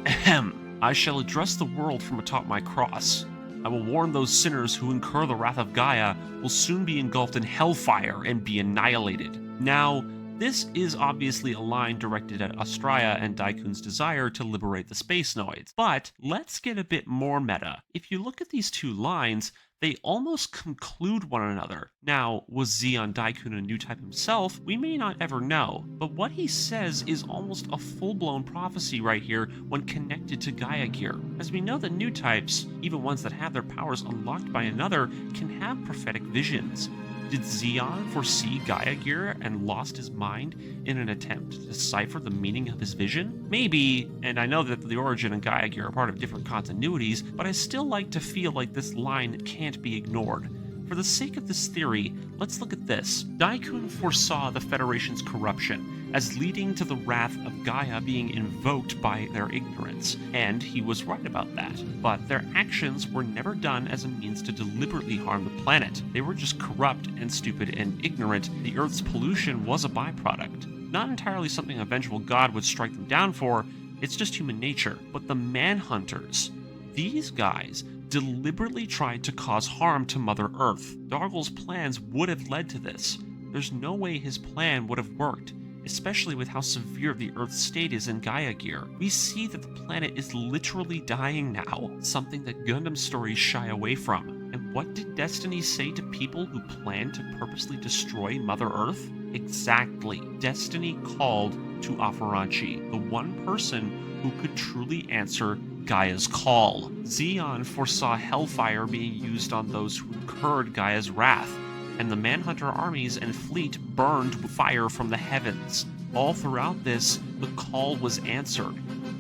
Ahem. I shall address the world from atop my cross. I will warn those sinners who incur the wrath of Gaia will soon be engulfed in hellfire and be annihilated. Now, this is obviously a line directed at Australia and Daikun's desire to liberate the space noids, but let's get a bit more meta. If you look at these two lines, they almost conclude one another. Now, was Zeon Daikun a new type himself? We may not ever know, but what he says is almost a full-blown prophecy right here when connected to Gaia Gear, as we know that new types, even ones that have their powers unlocked by another, can have prophetic visions. Did Zeon foresee Gaia Gear and lost his mind in an attempt to decipher the meaning of his vision? Maybe, and I know that the Origin and Gaia Gear are part of different continuities, but I still like to feel like this line can't be ignored. For the sake of this theory, let's look at this. Daikun foresaw the Federation's corruption as leading to the wrath of Gaia being invoked by their ignorance, and he was right about that. But their actions were never done as a means to deliberately harm the planet. They were just corrupt and stupid and ignorant. The Earth's pollution was a byproduct. Not entirely something a vengeful god would strike them down for, it's just human nature. But the Manhunters, these guys, deliberately tried to cause harm to Mother Earth. Dargle's plans would have led to this. There's no way his plan would have worked, especially with how severe the Earth's state is in Gaia Gear. We see that the planet is literally dying now, something that Gundam stories shy away from. And what did Destiny say to people who plan to purposely destroy Mother Earth? Exactly. Destiny called to Aaran, the one person who could truly answer Gaia's call. Zeon foresaw hellfire being used on those who incurred Gaia's wrath, and the Manhunter armies and fleet burned with fire from the heavens. All throughout this, the call was answered,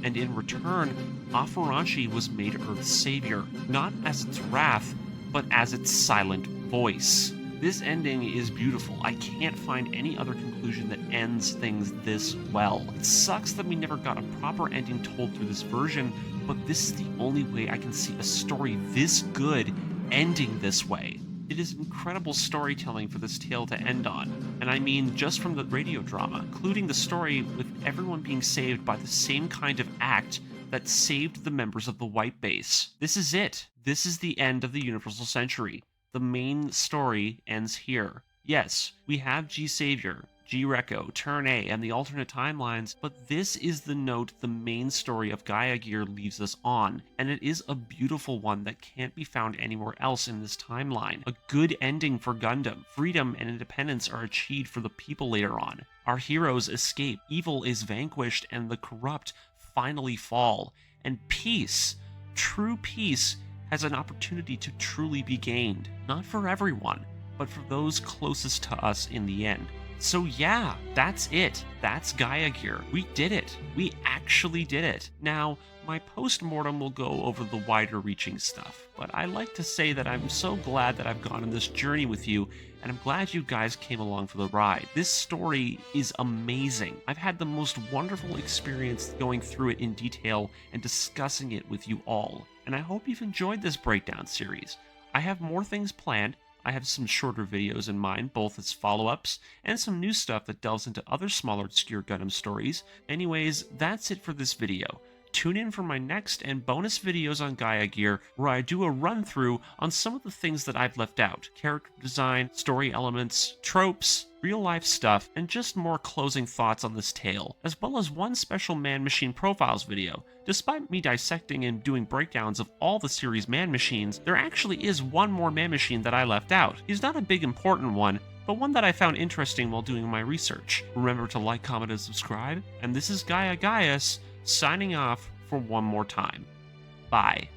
and in return, Aaran was made Earth's savior, not as its wrath, but as its silent voice. This ending is beautiful. I can't find any other conclusion that ends things this well. It sucks that we never got a proper ending told through this version, but this is the only way I can see a story this good ending this way. It is incredible storytelling for this tale to end on, and I mean just from the radio drama, including the story with everyone being saved by the same kind of act that saved the members of the White Base. This is it. This is the end of the Universal Century. The main story ends here. Yes, we have G-Savior, G-Reco, Turn A, and the alternate timelines, but this is the note the main story of Gaia Gear leaves us on, and it is a beautiful one that can't be found anywhere else in this timeline. A good ending for Gundam. Freedom and independence are achieved for the people later on. Our heroes escape, evil is vanquished, and the corrupt finally fall. And peace, true peace, has an opportunity to truly be gained. Not for everyone, but for those closest to us in the end. So yeah, that's it. That's Gaia Gear. We did it. We actually did it. Now, my post-mortem will go over the wider reaching stuff, but I like to say that I'm so glad that I've gone on this journey with you, and I'm glad you guys came along for the ride. This story is amazing. I've had the most wonderful experience going through it in detail and discussing it with you all, and I hope you've enjoyed this breakdown series. I have more things planned. I have some shorter videos in mind, both as follow-ups, and some new stuff that delves into other smaller obscure Gundam stories. Anyways, that's it for this video. Tune in for my next and bonus videos on Gaia Gear, where I do a run-through on some of the things that I've left out. Character design, story elements, tropes, real-life stuff, and just more closing thoughts on this tale, as well as one special man-machine profiles video. Despite me dissecting and doing breakdowns of all the series man-machines, there actually is one more man-machine that I left out. He's not a big important one, but one that I found interesting while doing my research. Remember to like, comment, and subscribe, and this is Gaia Gaius, signing off for one more time. Bye.